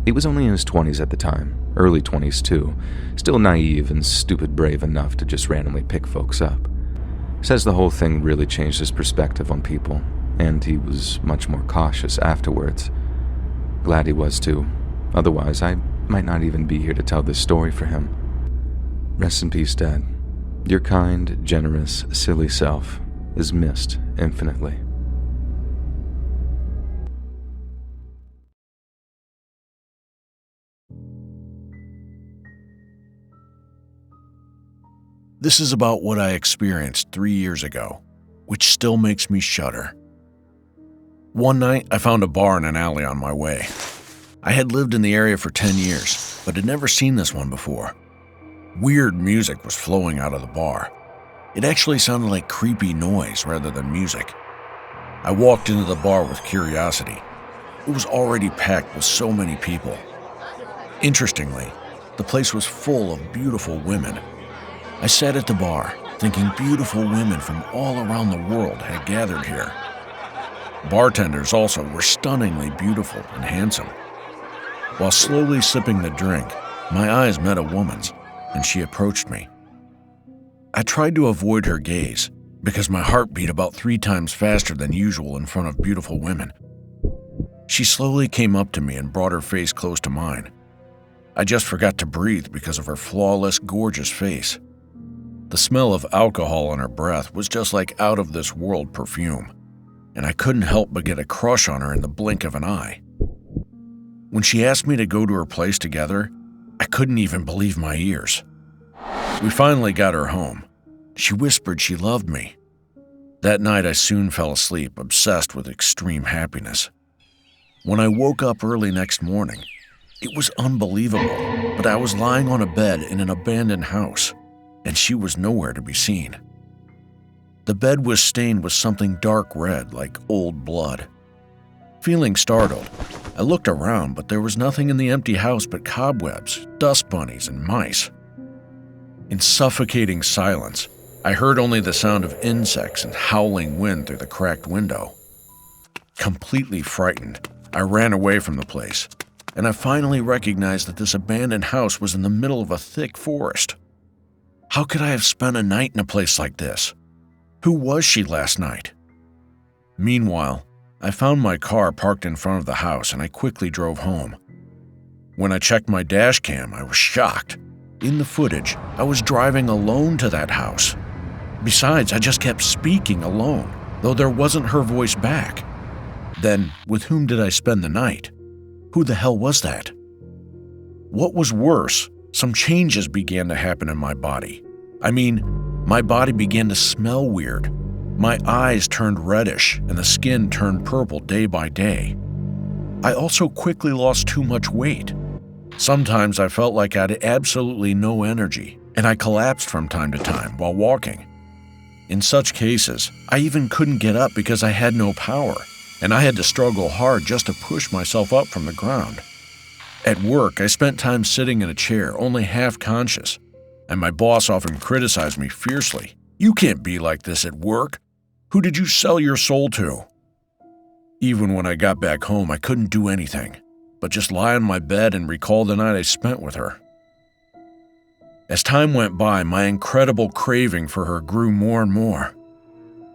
He was only in his 20s at the time, early 20s too, still naive and stupid brave enough to just randomly pick folks up. Says the whole thing really changed his perspective on people, and he was much more cautious afterwards. Glad he was too, otherwise I might not even be here to tell this story for him. Rest in peace, Dad. Your kind, generous, silly self is missed infinitely. This is about what I experienced 3 years ago, which still makes me shudder. One night, I found a bar in an alley on my way. I had lived in the area for 10 years, but had never seen this one before. Weird music was flowing out of the bar. It actually sounded like creepy noise rather than music. I walked into the bar with curiosity. It was already packed with so many people. Interestingly, the place was full of beautiful women. I sat at the bar, thinking beautiful women from all around the world had gathered here. Bartenders also were stunningly beautiful and handsome. While slowly sipping the drink, my eyes met a woman's, and she approached me. I tried to avoid her gaze, because my heart beat about 3 times faster than usual in front of beautiful women. She slowly came up to me and brought her face close to mine. I just forgot to breathe because of her flawless, gorgeous face. The smell of alcohol on her breath was just like out-of-this-world perfume, and I couldn't help but get a crush on her in the blink of an eye. When she asked me to go to her place together, I couldn't even believe my ears. We finally got her home. She whispered she loved me. That night I soon fell asleep, obsessed with extreme happiness. When I woke up early next morning, it was unbelievable, but I was lying on a bed in an abandoned house, and she was nowhere to be seen. The bed was stained with something dark red, like old blood. Feeling startled, I looked around, but there was nothing in the empty house but cobwebs, dust bunnies, and mice. In suffocating silence, I heard only the sound of insects and howling wind through the cracked window. Completely frightened, I ran away from the place, and I finally recognized that this abandoned house was in the middle of a thick forest. How could I have spent a night in a place like this? Who was she last night? Meanwhile, I found my car parked in front of the house and I quickly drove home. When I checked my dash cam, I was shocked. In the footage, I was driving alone to that house. Besides, I just kept speaking alone, though there wasn't her voice back. Then, with whom did I spend the night? Who the hell was that? What was worse, some changes began to happen in my body. My body began to smell weird. My eyes turned reddish and the skin turned purple day by day. I also quickly lost too much weight. Sometimes I felt like I had absolutely no energy, and I collapsed from time to time while walking. In such cases, I even couldn't get up because I had no power, and I had to struggle hard just to push myself up from the ground. At work, I spent time sitting in a chair, only half conscious, and my boss often criticized me fiercely. "You can't be like this at work. Who did you sell your soul to?" Even when I got back home, I couldn't do anything, but just lie on my bed and recall the night I spent with her. As time went by, my incredible craving for her grew more and more.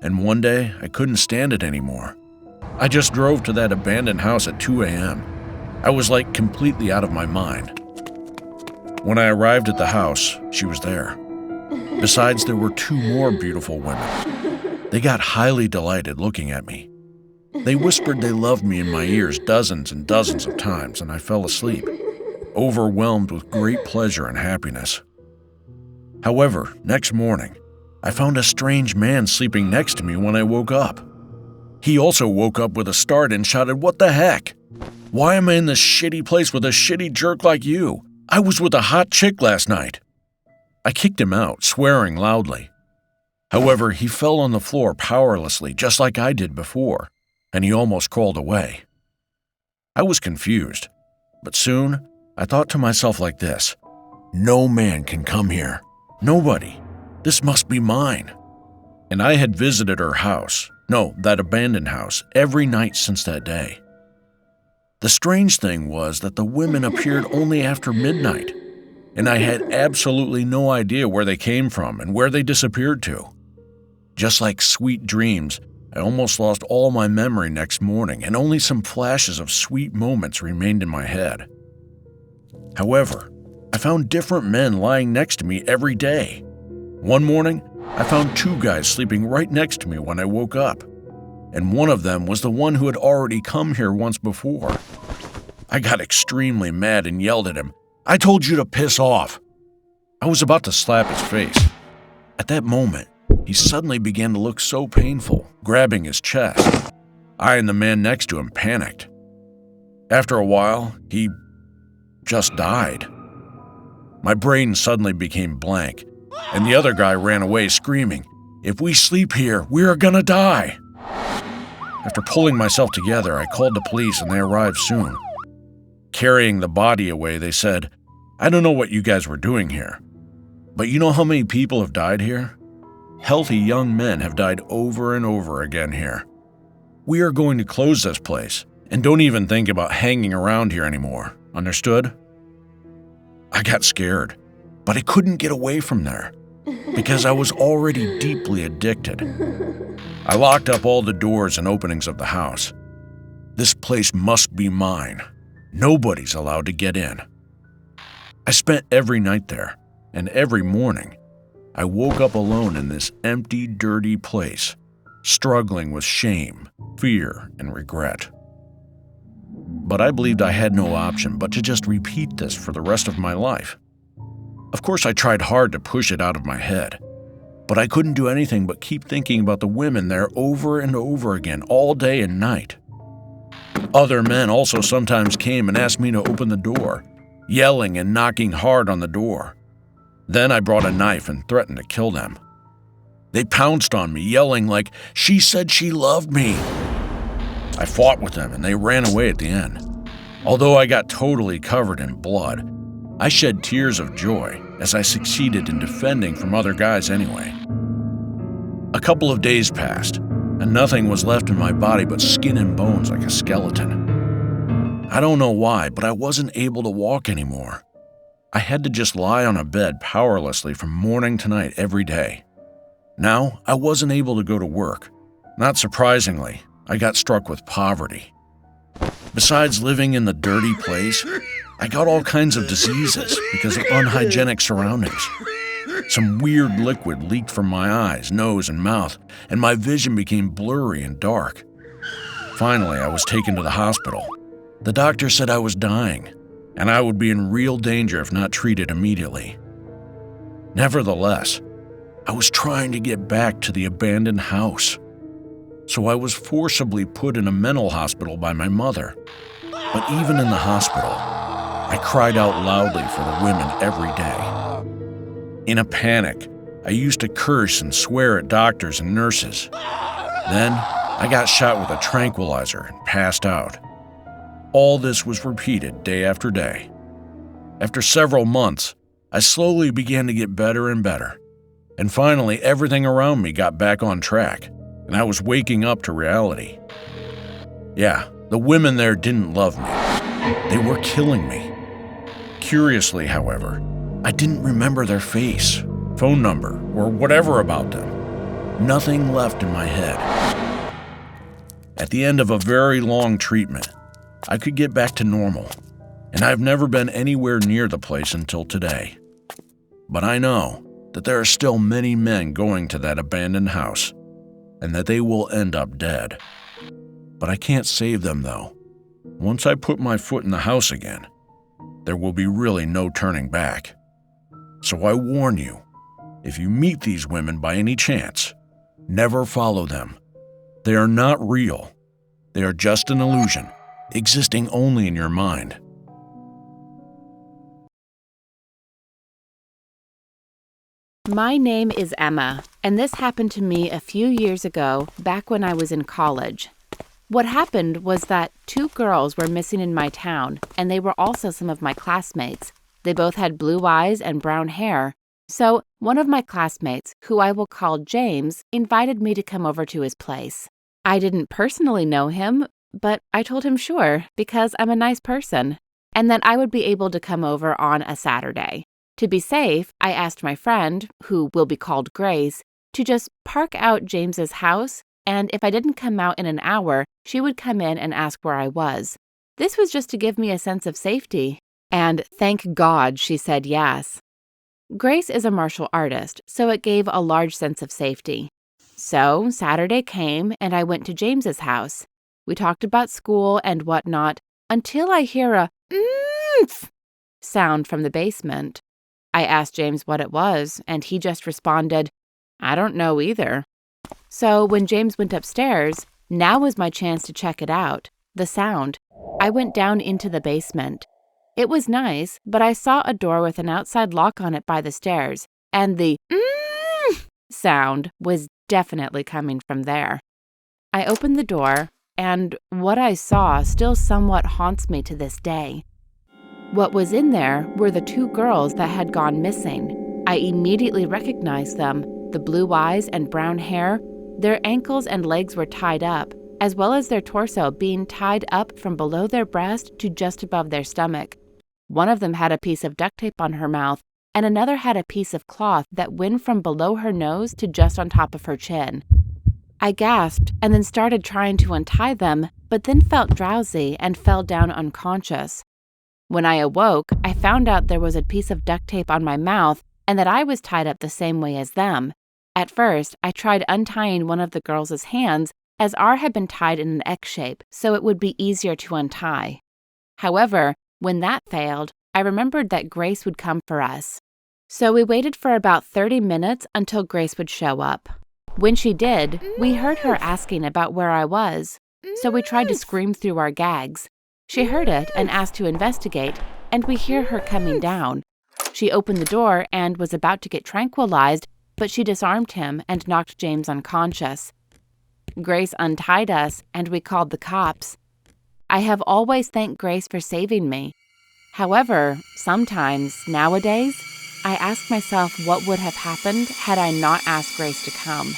And one day, I couldn't stand it anymore. I just drove to that abandoned house at 2 a.m. I was like completely out of my mind. When I arrived at the house, she was there. Besides, there were 2 more beautiful women. They got highly delighted looking at me. They whispered they loved me in my ears dozens and dozens of times, and I fell asleep, overwhelmed with great pleasure and happiness. However, next morning, I found a strange man sleeping next to me when I woke up. He also woke up with a start and shouted, "What the heck? Why am I in this shitty place with a shitty jerk like you? I was with a hot chick last night." I kicked him out, swearing loudly. However, he fell on the floor powerlessly, just like I did before, and he almost crawled away. I was confused, but soon I thought to myself like this: no man can come here. Nobody. This must be mine. And I had visited her house, that abandoned house, every night since that day. The strange thing was that the women appeared only after midnight, and I had absolutely no idea where they came from and where they disappeared to. Just like sweet dreams, I almost lost all my memory next morning, and only some flashes of sweet moments remained in my head. However, I found different men lying next to me every day. One morning, I found 2 guys sleeping right next to me when I woke up, and one of them was the one who had already come here once before. I got extremely mad and yelled at him, "I told you to piss off!" I was about to slap his face, At that moment, he suddenly began to look so painful, grabbing his chest. I and the man next to him panicked. After a while, he just died. My brain suddenly became blank, and the other guy ran away screaming, "If we sleep here, we are gonna die!" After pulling myself together, I called the police and they arrived soon. Carrying the body away, they said, "I don't know what you guys were doing here, but you know how many people have died here? Healthy young men have died over and over again here. We are going to close this place, and don't even think about hanging around here anymore. Understood?" I got scared, but I couldn't get away from there because I was already deeply addicted. I locked up all the doors and openings of the house. This place must be mine. Nobody's allowed to get in. I spent every night there, and every morning, I woke up alone in this empty, dirty place, struggling with shame, fear, and regret. But I believed I had no option but to just repeat this for the rest of my life. Of course, I tried hard to push it out of my head, but I couldn't do anything but keep thinking about the women there over and over again, all day and night. Other men also sometimes came and asked me to open the door, yelling and knocking hard on the door. Then I brought a knife and threatened to kill them. They pounced on me, yelling like, "She said she loved me." I fought with them and they ran away at the end. Although I got totally covered in blood, I shed tears of joy as I succeeded in defending from other guys anyway. A couple of days passed, and nothing was left in my body but skin and bones like a skeleton. I don't know why, but I wasn't able to walk anymore. I had to just lie on a bed powerlessly from morning to night every day. Now, I wasn't able to go to work. Not surprisingly, I got struck with poverty. Besides living in the dirty place, I got all kinds of diseases because of unhygienic surroundings. Some weird liquid leaked from my eyes, nose, and mouth, and my vision became blurry and dark. Finally, I was taken to the hospital. The doctor said I was dying, and I would be in real danger if not treated immediately. Nevertheless, I was trying to get back to the abandoned house. So I was forcibly put in a mental hospital by my mother. But even in the hospital, I cried out loudly for the women every day. In a panic, I used to curse and swear at doctors and nurses. Then, I got shot with a tranquilizer and passed out. All this was repeated day after day. After several months, I slowly began to get better and better. And finally, everything around me got back on track, and I was waking up to reality. Yeah, the women there didn't love me. They were killing me. Curiously, however, I didn't remember their face, phone number, or whatever about them. Nothing left in my head. At the end of a very long treatment, I could get back to normal, and I've never been anywhere near the place until today. But I know that there are still many men going to that abandoned house, and that they will end up dead. But I can't save them, though. Once I put my foot in the house again, there will be really no turning back. So I warn you, if you meet these women by any chance, never follow them. They are not real. They are just an illusion, existing only in your mind. My name is Emma, and this happened to me a few years ago, back when I was in college. What happened was that 2 girls were missing in my town, and they were also some of my classmates. They both had blue eyes and brown hair. So one of my classmates, who I will call James, invited me to come over to his place. I didn't personally know him, but I told him sure, because I'm a nice person, and that I would be able to come over on a Saturday. To be safe, I asked my friend, who will be called Grace, to just park out James's house, and if I didn't come out in an hour, she would come in and ask where I was. This was just to give me a sense of safety, and thank God she said yes. Grace is a martial artist, so it gave a large sense of safety. So Saturday came, and I went to James's house. We talked about school and whatnot, until I hear a "oomph" sound from the basement. I asked James what it was, and he just responded, I don't know either. So when James went upstairs, now was my chance to check it out. The sound. I went down into the basement. It was nice, but I saw a door with an outside lock on it by the stairs, and the sound was definitely coming from there. I opened the door, and what I saw still somewhat haunts me to this day. What was in there were the 2 girls that had gone missing. I immediately recognized them, the blue eyes and brown hair. Their ankles and legs were tied up, as well as their torso being tied up from below their breast to just above their stomach. One of them had a piece of duct tape on her mouth, and another had a piece of cloth that went from below her nose to just on top of her chin. I gasped and then started trying to untie them, but then felt drowsy and fell down unconscious. When I awoke, I found out there was a piece of duct tape on my mouth and that I was tied up the same way as them. At first, I tried untying one of the girls' hands, as R had been tied in an X shape, so it would be easier to untie. However, when that failed, I remembered that Grace would come for us. So we waited for about 30 minutes until Grace would show up. When she did, we heard her asking about where I was, so we tried to scream through our gags. She heard it and asked to investigate, and we hear her coming down. She opened the door and was about to get tranquilized, but she disarmed him and knocked James unconscious. Grace untied us, and we called the cops. I have always thanked Grace for saving me. However, sometimes, nowadays, I ask myself what would have happened had I not asked Grace to come.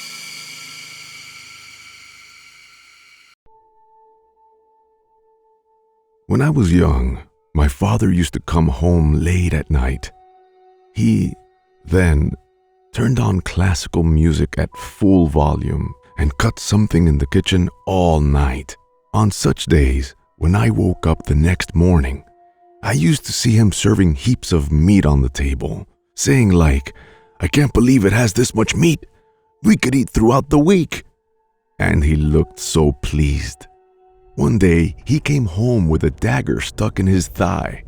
When I was young, my father used to come home late at night. He then turned on classical music at full volume and cut something in the kitchen all night. On such days, when I woke up the next morning, I used to see him serving heaps of meat on the table, saying like, "I can't believe it has this much meat. We could eat throughout the week." And he looked so pleased. One day, he came home with a dagger stuck in his thigh.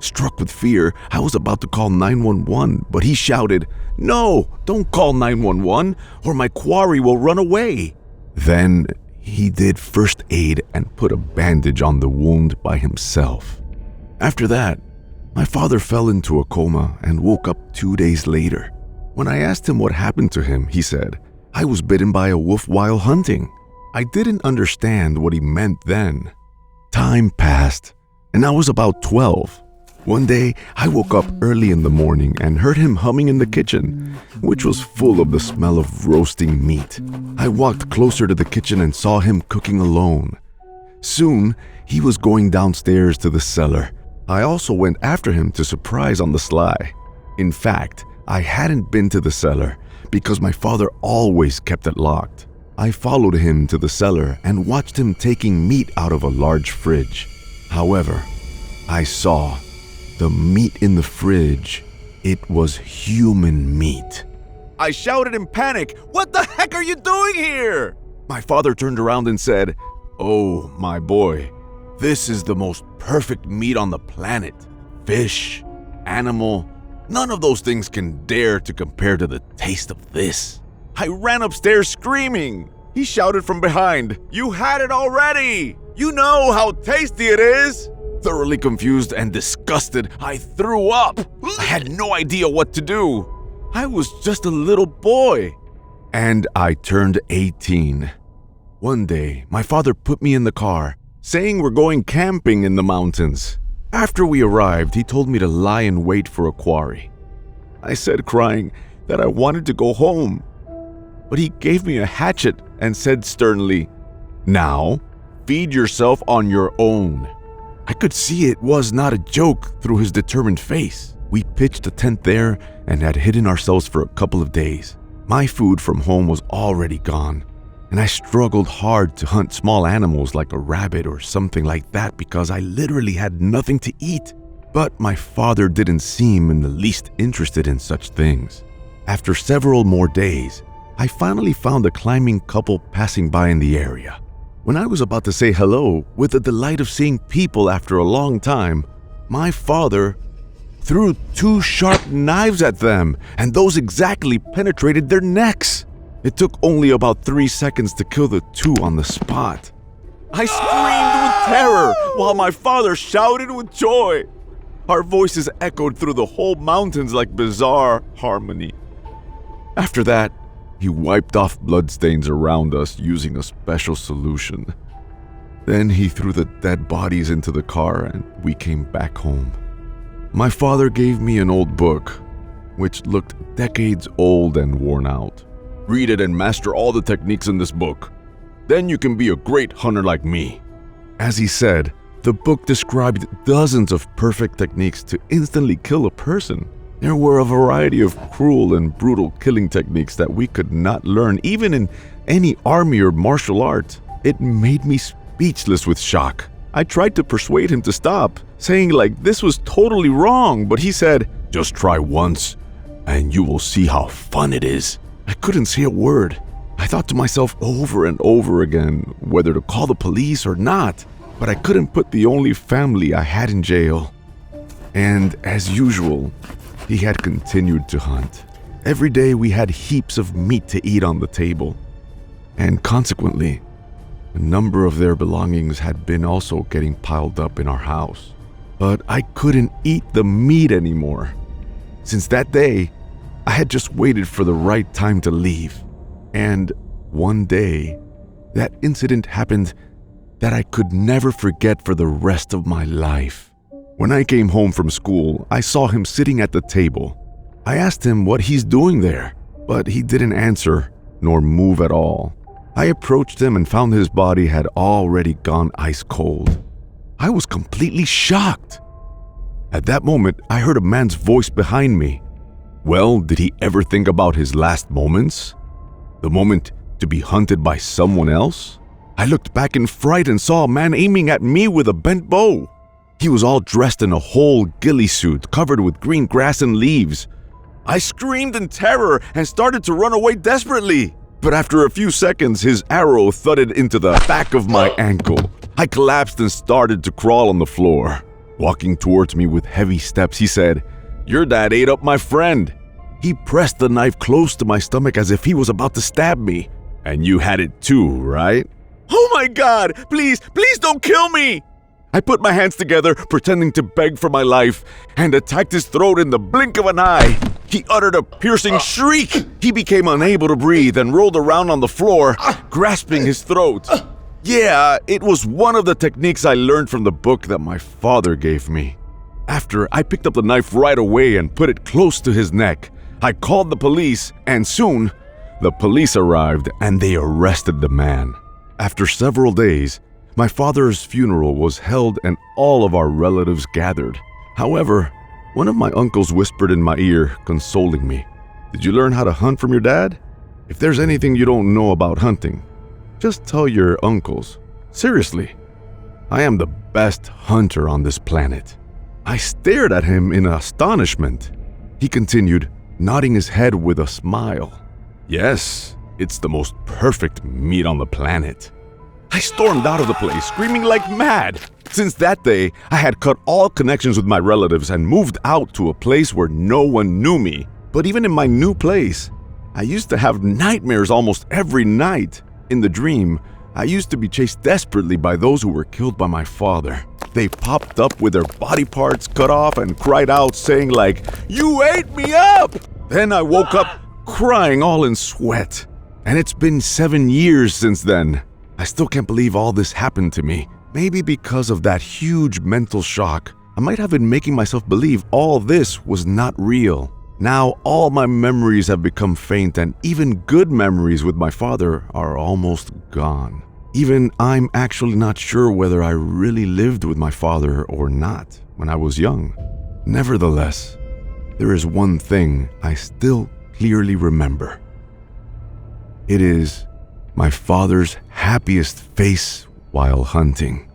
Struck with fear, I was about to call 911, but he shouted, "No, don't call 911, or my quarry will run away." Then he did first aid and put a bandage on the wound by himself. After that, my father fell into a coma and woke up 2 days later. When I asked him what happened to him, he said, "I was bitten by a wolf while hunting." I didn't understand what he meant then. Time passed, and I was about 12. One day, I woke up early in the morning and heard him humming in the kitchen, which was full of the smell of roasting meat. I walked closer to the kitchen and saw him cooking alone. Soon, he was going downstairs to the cellar. I also went after him to surprise on the sly. In fact, I hadn't been to the cellar because my father always kept it locked. I followed him to the cellar and watched him taking meat out of a large fridge. However, I saw the meat in the fridge. It was human meat. I shouted in panic, "What the heck are you doing here?" My father turned around and said, "Oh, my boy, this is the most perfect meat on the planet. Fish, animal, none of those things can dare to compare to the taste of this." I ran upstairs screaming. He shouted from behind, "You had it already! You know how tasty it is!" Thoroughly confused and disgusted, I threw up. I had no idea what to do. I was just a little boy. And I turned 18. One day, my father put me in the car, saying we're going camping in the mountains. After we arrived, he told me to lie in wait for a quarry. I said, crying, that I wanted to go home. But he gave me a hatchet and said sternly, "Now, feed yourself on your own." I could see it was not a joke through his determined face. We pitched a tent there and had hidden ourselves for a couple of days. My food from home was already gone, and I struggled hard to hunt small animals like a rabbit or something like that because I literally had nothing to eat. But my father didn't seem in the least interested in such things. After several more days, I finally found a climbing couple passing by in the area. When I was about to say hello, with the delight of seeing people after a long time, my father threw 2 sharp knives at them, and those exactly penetrated their necks. It took only about 3 seconds to kill the 2 on the spot. I screamed with terror while my father shouted with joy. Our voices echoed through the whole mountains like bizarre harmony. After that, he wiped off bloodstains around us using a special solution. Then he threw the dead bodies into the car and we came back home. My father gave me an old book, which looked decades old and worn out. Read it and master all the techniques in this book. Then you can be a great hunter like me. As he said, the book described dozens of perfect techniques to instantly kill a person. There were a variety of cruel and brutal killing techniques that we could not learn even in any army or martial art. It made me speechless with shock. I tried to persuade him to stop, saying this was totally wrong, but he said, "Just try once, and you will see how fun it is." I couldn't say a word. I thought to myself over and over again whether to call the police or not, but I couldn't put the only family I had in jail. And as usual, he had continued to hunt. Every day we had heaps of meat to eat on the table, and consequently, a number of their belongings had been also getting piled up in our house. But I couldn't eat the meat anymore. Since that day, I had just waited for the right time to leave. And one day, that incident happened that I could never forget for the rest of my life. When I came home from school, I saw him sitting at the table. I asked him what he's doing there, but he didn't answer nor move at all. I approached him and found his body had already gone ice cold. I was completely shocked. At that moment, I heard a man's voice behind me. Well, did he ever think about his last moments? The moment to be hunted by someone else? I looked back in fright and saw a man aiming at me with a bent bow. He was all dressed in a whole ghillie suit covered with green grass and leaves. I screamed in terror and started to run away desperately. But after a few seconds, his arrow thudded into the back of my ankle. I collapsed and started to crawl on the floor. Walking towards me with heavy steps, he said, "Your dad ate up my friend." He pressed the knife close to my stomach as if he was about to stab me. "And you had it too, right?" "Oh my God, please don't kill me!" I put my hands together, pretending to beg for my life, and attacked his throat in the blink of an eye. He uttered a piercing shriek. He became unable to breathe and rolled around on the floor, grasping his throat. Yeah, it was one of the techniques I learned from the book that my father gave me. After, I picked up the knife right away and put it close to his neck. I called the police, and soon, the police arrived and they arrested the man. After several days, my father's funeral was held and all of our relatives gathered. However, one of my uncles whispered in my ear, consoling me, "Did you learn how to hunt from your dad? If there's anything you don't know about hunting, just tell your uncles. Seriously, I am the best hunter on this planet." I stared at him in astonishment. He continued, nodding his head with a smile. "Yes, it's the most perfect meat on the planet." I stormed out of the place, screaming like mad. Since that day, I had cut all connections with my relatives and moved out to a place where no one knew me. But even in my new place, I used to have nightmares almost every night. In the dream, I used to be chased desperately by those who were killed by my father. They popped up with their body parts cut off and cried out saying "You ate me up!" Then I woke up crying all in sweat. And it's been 7 years since then. I still can't believe all this happened to me. Maybe because of that huge mental shock, I might have been making myself believe all this was not real. Now all my memories have become faint and even good memories with my father are almost gone. Even I'm actually not sure whether I really lived with my father or not when I was young. Nevertheless, there is one thing I still clearly remember. It is my father's happiest face while hunting.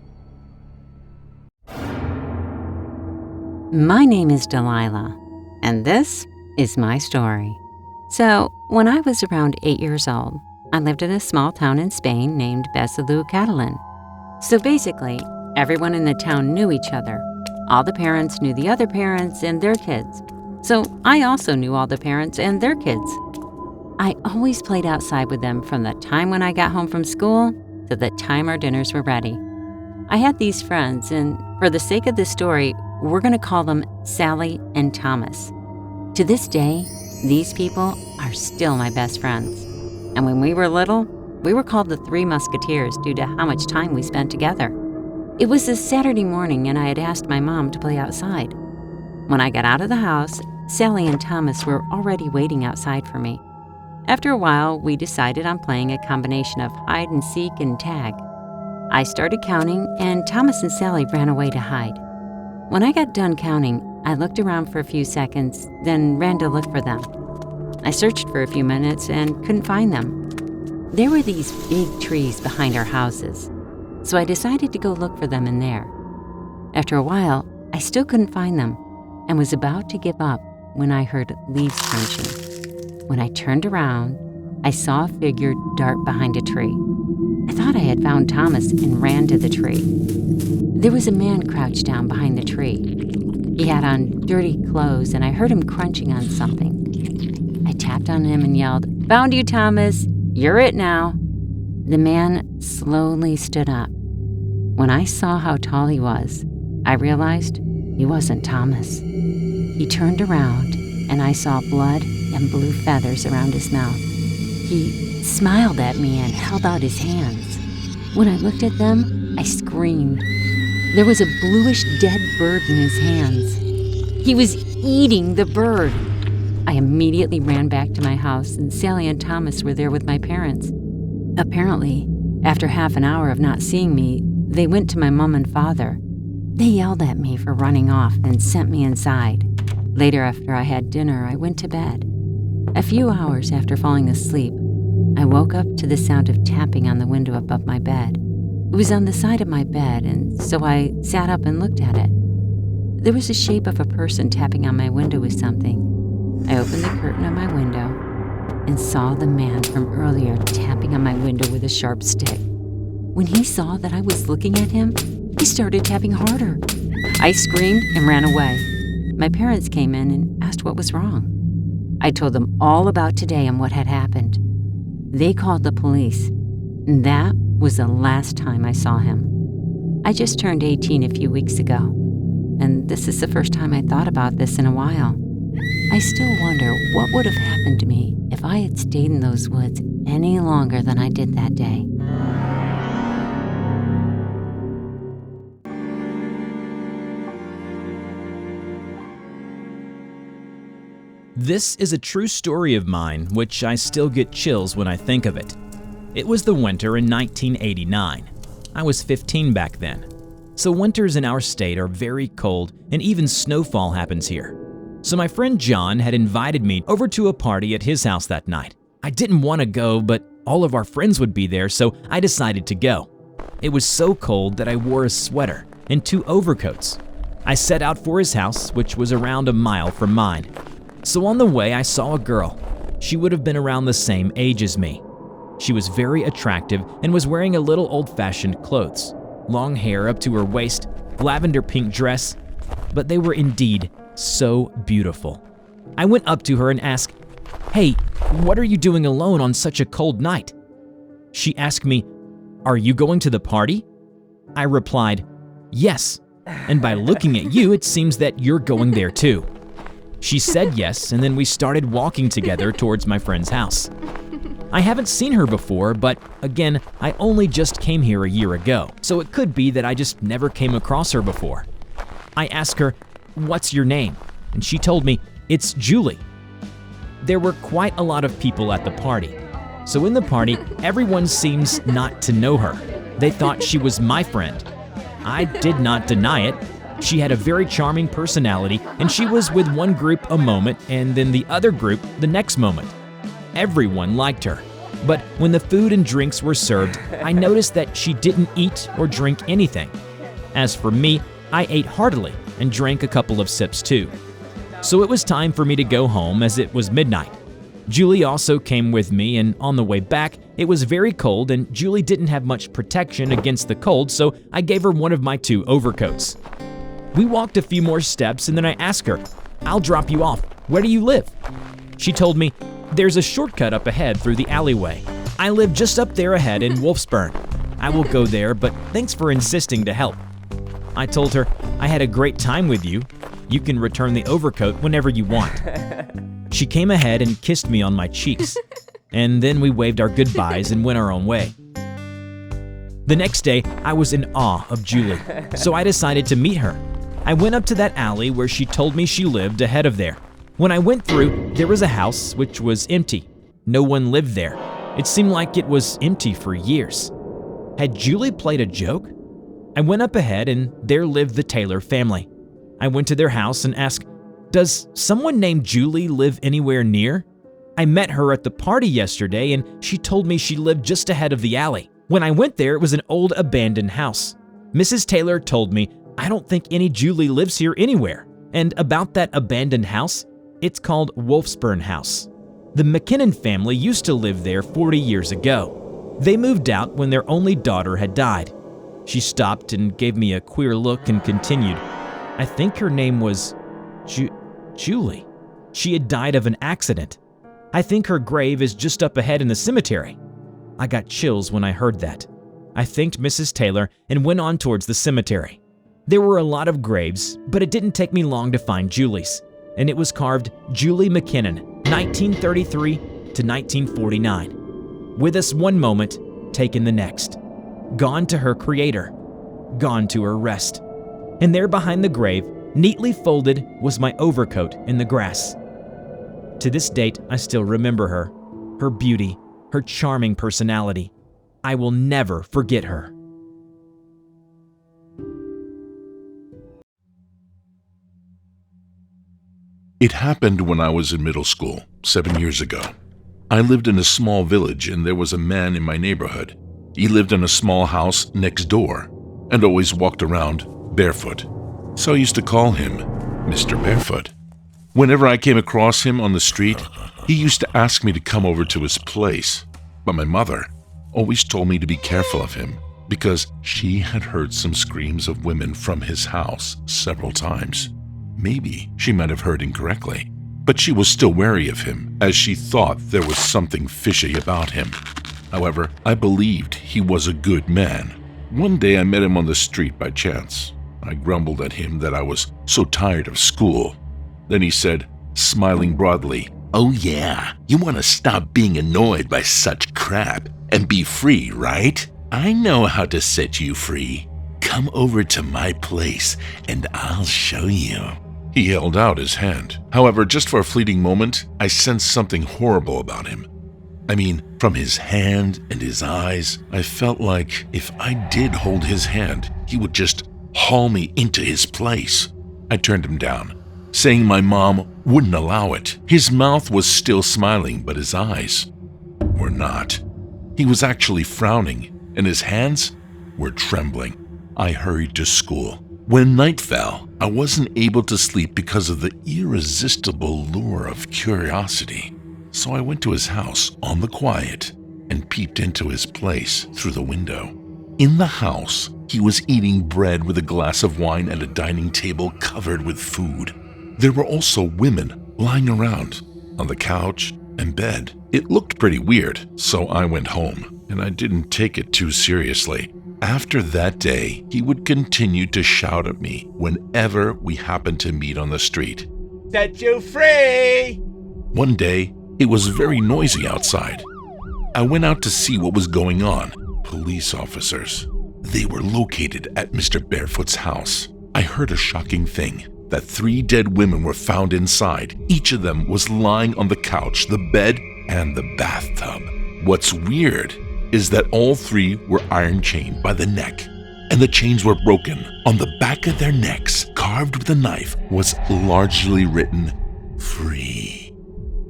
My name is Delilah, and this is my story. So, when I was around 8 years old, I lived in a small town in Spain named Besalú, Catalan. So basically, everyone in the town knew each other. all the parents knew the other parents and their kids. So I also knew all the parents and their kids. I always played outside with them from the time when I got home from school to the time our dinners were ready. I had these friends, and for the sake of this story, we're going to call them Sally and Thomas. To this day, these people are still my best friends. And when we were little, we were called the Three Musketeers due to how much time we spent together. It was a Saturday morning, and I had asked my mom to play outside. When I got out of the house, Sally and Thomas were already waiting outside for me. After a while, we decided on playing a combination of hide and seek and tag. I started counting, and Thomas and Sally ran away to hide. When I got done counting, I looked around for a few seconds, then ran to look for them. I searched for a few minutes and couldn't find them. There were these big trees behind our houses, so I decided to go look for them in there. After a while, I still couldn't find them and was about to give up when I heard leaves crunching. When I turned around, I saw a figure dart behind a tree. I thought I had found Thomas and ran to the tree. There was a man crouched down behind the tree. He had on dirty clothes, and I heard him crunching on something. I tapped on him and yelled, "Found you, Thomas! You're it now!" The man slowly stood up. When I saw how tall he was, I realized he wasn't Thomas. He turned around, and I saw blood and blue feathers around his mouth. He smiled at me and held out his hands. When I looked at them, I screamed. There was a bluish dead bird in his hands. He was eating the bird. I immediately ran back to my house, and Sally and Thomas were there with my parents. Apparently, after half an hour of not seeing me, they went to my mom and father. They yelled at me for running off and sent me inside. Later, after I had dinner, I went to bed. A few hours after falling asleep, I woke up to the sound of tapping on the window above my bed. It was on the side of my bed, and so I sat up and looked at it. There was a shape of a person tapping on my window with something. I opened the curtain of my window and saw the man from earlier tapping on my window with a sharp stick. When he saw that I was looking at him, he started tapping harder. I screamed and ran away. My parents came in and asked what was wrong. I told them all about today and what had happened. They called the police, and that was the last time I saw him. I just turned 18 a few weeks ago, and this is the first time I thought about this in a while. I still wonder what would have happened to me if I had stayed in those woods any longer than I did that day. This is a true story of mine, which I still get chills when I think of it. It was the winter in 1989. I was 15 back then. So winters in our state are very cold, and even snowfall happens here. So my friend John had invited me over to a party at his house that night. I didn't want to go, but all of our friends would be there, so I decided to go. It was so cold that I wore a sweater and 2 overcoats. I set out for his house, which was around a mile from mine. So on the way, I saw a girl. She would have been around the same age as me. She was very attractive and was wearing a little old-fashioned clothes. Long hair up to her waist, lavender pink dress, but they were indeed so beautiful. I went up to her and asked, "Hey, what are you doing alone on such a cold night?" She asked me, "Are you going to the party?" I replied, "Yes, and by looking at you, it seems that you're going there too." She said yes, and then we started walking together towards my friend's house. I haven't seen her before, but again, I only just came here a year ago, so it could be that I just never came across her before. I asked her, "What's your name?" And she told me, "It's Julie." There were quite a lot of people at the party. So in the party, everyone seems not to know her. They thought she was my friend. I did not deny it. She had a very charming personality, and she was with one group a moment and then the other group the next moment. Everyone liked her. But when the food and drinks were served, I noticed that she didn't eat or drink anything. As for me, I ate heartily and drank a couple of sips too. So it was time for me to go home as it was midnight. Julie also came with me, and on the way back, it was very cold and Julie didn't have much protection against the cold, so I gave her one of my 2 overcoats. We walked a few more steps and then I asked her, "I'll drop you off. Where do you live?" She told me, "There's a shortcut up ahead through the alleyway. I live just up there ahead in Wolfsburn. I will go there, but thanks for insisting to help." I told her, "I had a great time with you. You can return the overcoat whenever you want." She came ahead and kissed me on my cheeks, and then we waved our goodbyes and went our own way. The next day, I was in awe of Julie, so I decided to meet her. I went up to that alley where she told me she lived ahead of there. When I went through, there was a house which was empty. No one lived there. It seemed like it was empty for years. Had Julie played a joke? I went up ahead and there lived the Taylor family. I went to their house and asked, "Does someone named Julie live anywhere near?" I met her at the party yesterday and she told me she lived just ahead of the alley. When I went there, it was an old abandoned house. Mrs. Taylor told me, "I don't think any Julie lives here anywhere." And about that abandoned house, it's called Wolfsburn House. The McKinnon family used to live there 40 years ago. They moved out when their only daughter had died. She stopped and gave me a queer look and continued, "I think her name was Julie. She had died of an accident. I think her grave is just up ahead in the cemetery." I got chills when I heard that. I thanked Mrs. Taylor and went on towards the cemetery. There were a lot of graves, but it didn't take me long to find Julie's, and it was carved Julie McKinnon, 1933 to 1949. With us one moment, taken the next. Gone to her creator, gone to her rest. And there behind the grave, neatly folded, was my overcoat in the grass. To this date, I still remember her beauty, her charming personality. I will never forget her. It happened when I was in middle school, 7 years ago. I lived in a small village and there was a man in my neighborhood. He lived in a small house next door and always walked around barefoot. So I used to call him Mr. Barefoot. Whenever I came across him on the street, he used to ask me to come over to his place. But my mother always told me to be careful of him because she had heard some screams of women from his house several times. Maybe she might have heard incorrectly, but she was still wary of him as she thought there was something fishy about him. However, I believed he was a good man. One day I met him on the street by chance. I grumbled at him that I was so tired of school. Then he said, smiling broadly, "Oh yeah, you want to stop being annoyed by such crap and be free, right? I know how to set you free. Come over to my place and I'll show you." He held out his hand. However, just for a fleeting moment, I sensed something horrible about him. I mean, from his hand and his eyes, I felt like if I did hold his hand, he would just haul me into his place. I turned him down, saying my mom wouldn't allow it. His mouth was still smiling, but his eyes were not. He was actually frowning, and his hands were trembling. I hurried to school. When night fell, I wasn't able to sleep because of the irresistible lure of curiosity. So I went to his house on the quiet and peeped into his place through the window. In the house, he was eating bread with a glass of wine at a dining table covered with food. There were also women lying around on the couch and bed. It looked pretty weird, so I went home, and I didn't take it too seriously. After that day, he would continue to shout at me whenever we happened to meet on the street. Set you free! One day, it was very noisy outside. I went out to see what was going on. Police officers. They were located at Mr. Barefoot's house. I heard a shocking thing, that 3 dead women were found inside. Each of them was lying on the couch, the bed, and the bathtub. What's weird is that all 3 were iron chained by the neck, and the chains were broken. On the back of their necks, carved with a knife, was largely written, "Free."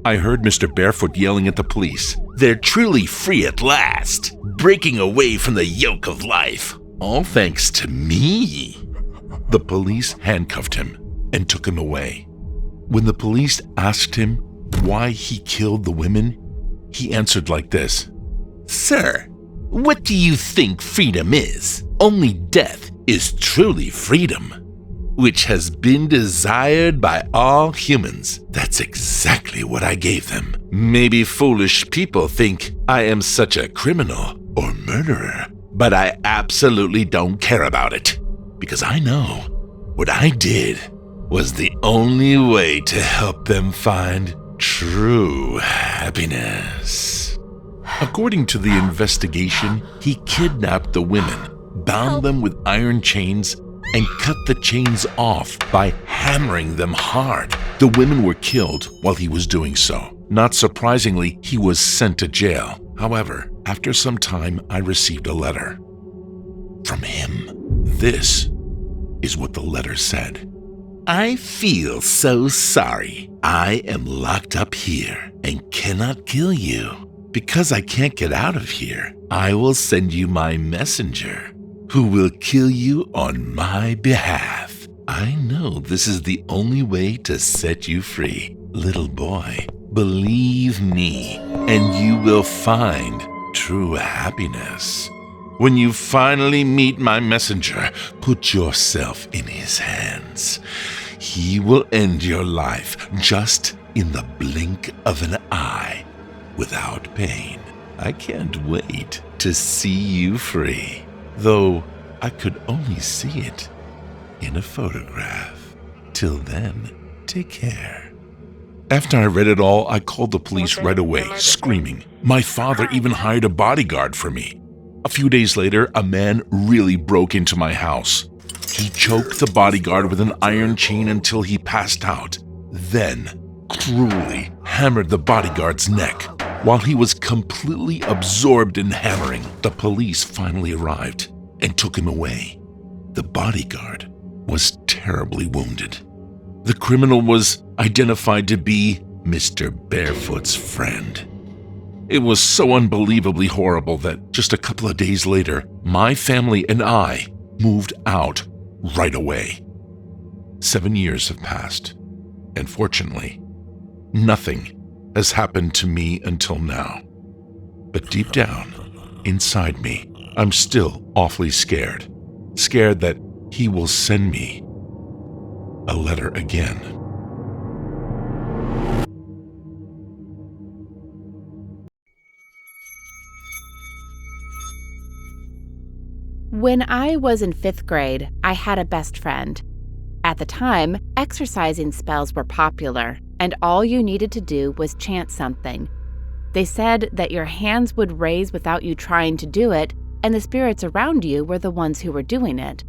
I heard Mr. Barefoot yelling at the police, "They're truly free at last, breaking away from the yoke of life, all thanks to me." The police handcuffed him and took him away. When the police asked him why he killed the women, he answered like this, "Sir, what do you think freedom is? Only death is truly freedom." which has been desired by all humans. That's exactly what I gave them. Maybe foolish people think I am such a criminal or murderer, but I absolutely don't care about it, because I know what I did was the only way to help them find true happiness. According to the investigation, he kidnapped the women, bound them with iron chains, and cut the chains off by hammering them hard. The women were killed while he was doing so. Not surprisingly, he was sent to jail. However, after some time, I received a letter from him. This is what the letter said. I feel so sorry. I am locked up here and cannot kill you. Because I can't get out of here, I will send you my messenger, who will kill you on my behalf. I know this is the only way to set you free. Little boy, believe me, and you will find true happiness. When you finally meet my messenger, put yourself in his hands. He will end your life just in the blink of an eye, without pain. I can't wait to see you free, though I could only see it in a photograph. Till then, take care. After I read it all, I called the police right away, screaming. My father even hired a bodyguard for me. A few days later, a man really broke into my house. He choked the bodyguard with an iron chain until he passed out, then cruelly hammered the bodyguard's neck. While he was completely absorbed in hammering, the police finally arrived and took him away. The bodyguard was terribly wounded. The criminal was identified to be Mr. Barefoot's friend. It was so unbelievably horrible that just a couple of days later, my family and I moved out right away. 7 years have passed, and fortunately, nothing has happened to me until now. But deep down, inside me, I'm still awfully scared. Scared that he will send me a letter again. When I was in 5th grade, I had a best friend. At the time, exorcising spells were popular, and all you needed to do was chant something. They said that your hands would raise without you trying to do it, and the spirits around you were the ones who were doing it.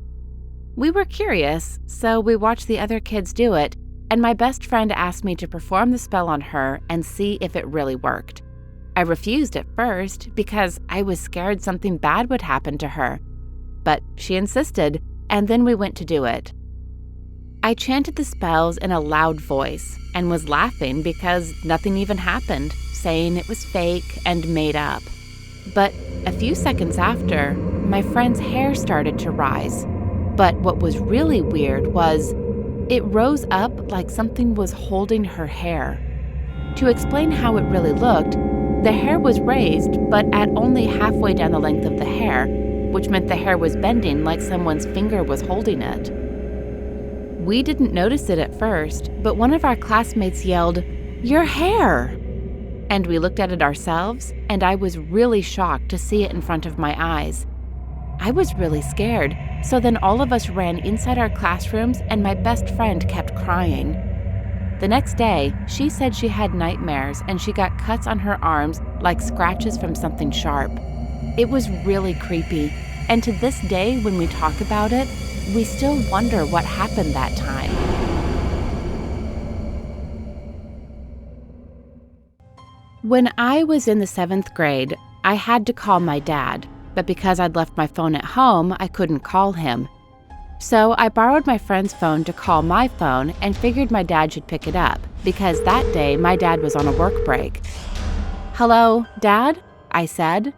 We were curious, so we watched the other kids do it, and my best friend asked me to perform the spell on her and see if it really worked. I refused at first because I was scared something bad would happen to her, but she insisted, and then we went to do it. I chanted the spells in a loud voice and was laughing because nothing even happened, saying it was fake and made up. But a few seconds after, my friend's hair started to rise. But what was really weird was it rose up like something was holding her hair. To explain how it really looked, the hair was raised, but at only halfway down the length of the hair, which meant the hair was bending like someone's finger was holding it. We didn't notice it at first, but one of our classmates yelled, "Your hair!" And we looked at it ourselves, and I was really shocked to see it in front of my eyes. I was really scared, so then all of us ran inside our classrooms and my best friend kept crying. The next day, she said she had nightmares and she got cuts on her arms like scratches from something sharp. It was really creepy, and to this day when we talk about it, we still wonder what happened that time. When I was in the 7th grade, I had to call my dad, but because I'd left my phone at home, I couldn't call him. So I borrowed my friend's phone to call my phone and figured my dad should pick it up, because that day my dad was on a work break. "Hello, Dad?" I said.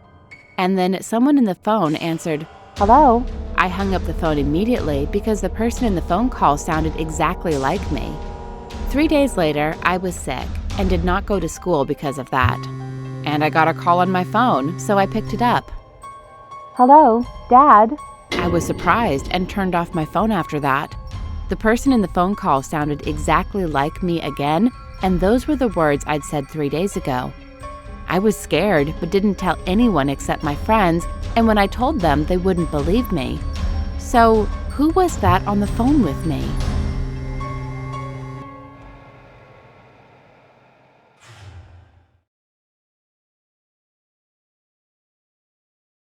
And then someone in the phone answered, "Hello?" I hung up the phone immediately because the person in the phone call sounded exactly like me. 3 days later, I was sick and did not go to school because of that. And I got a call on my phone, so I picked it up. "Hello, Dad?" I was surprised and turned off my phone after that. The person in the phone call sounded exactly like me again, and those were the words I'd said 3 days ago. I was scared, but didn't tell anyone except my friends, and when I told them, they wouldn't believe me. So, who was that on the phone with me?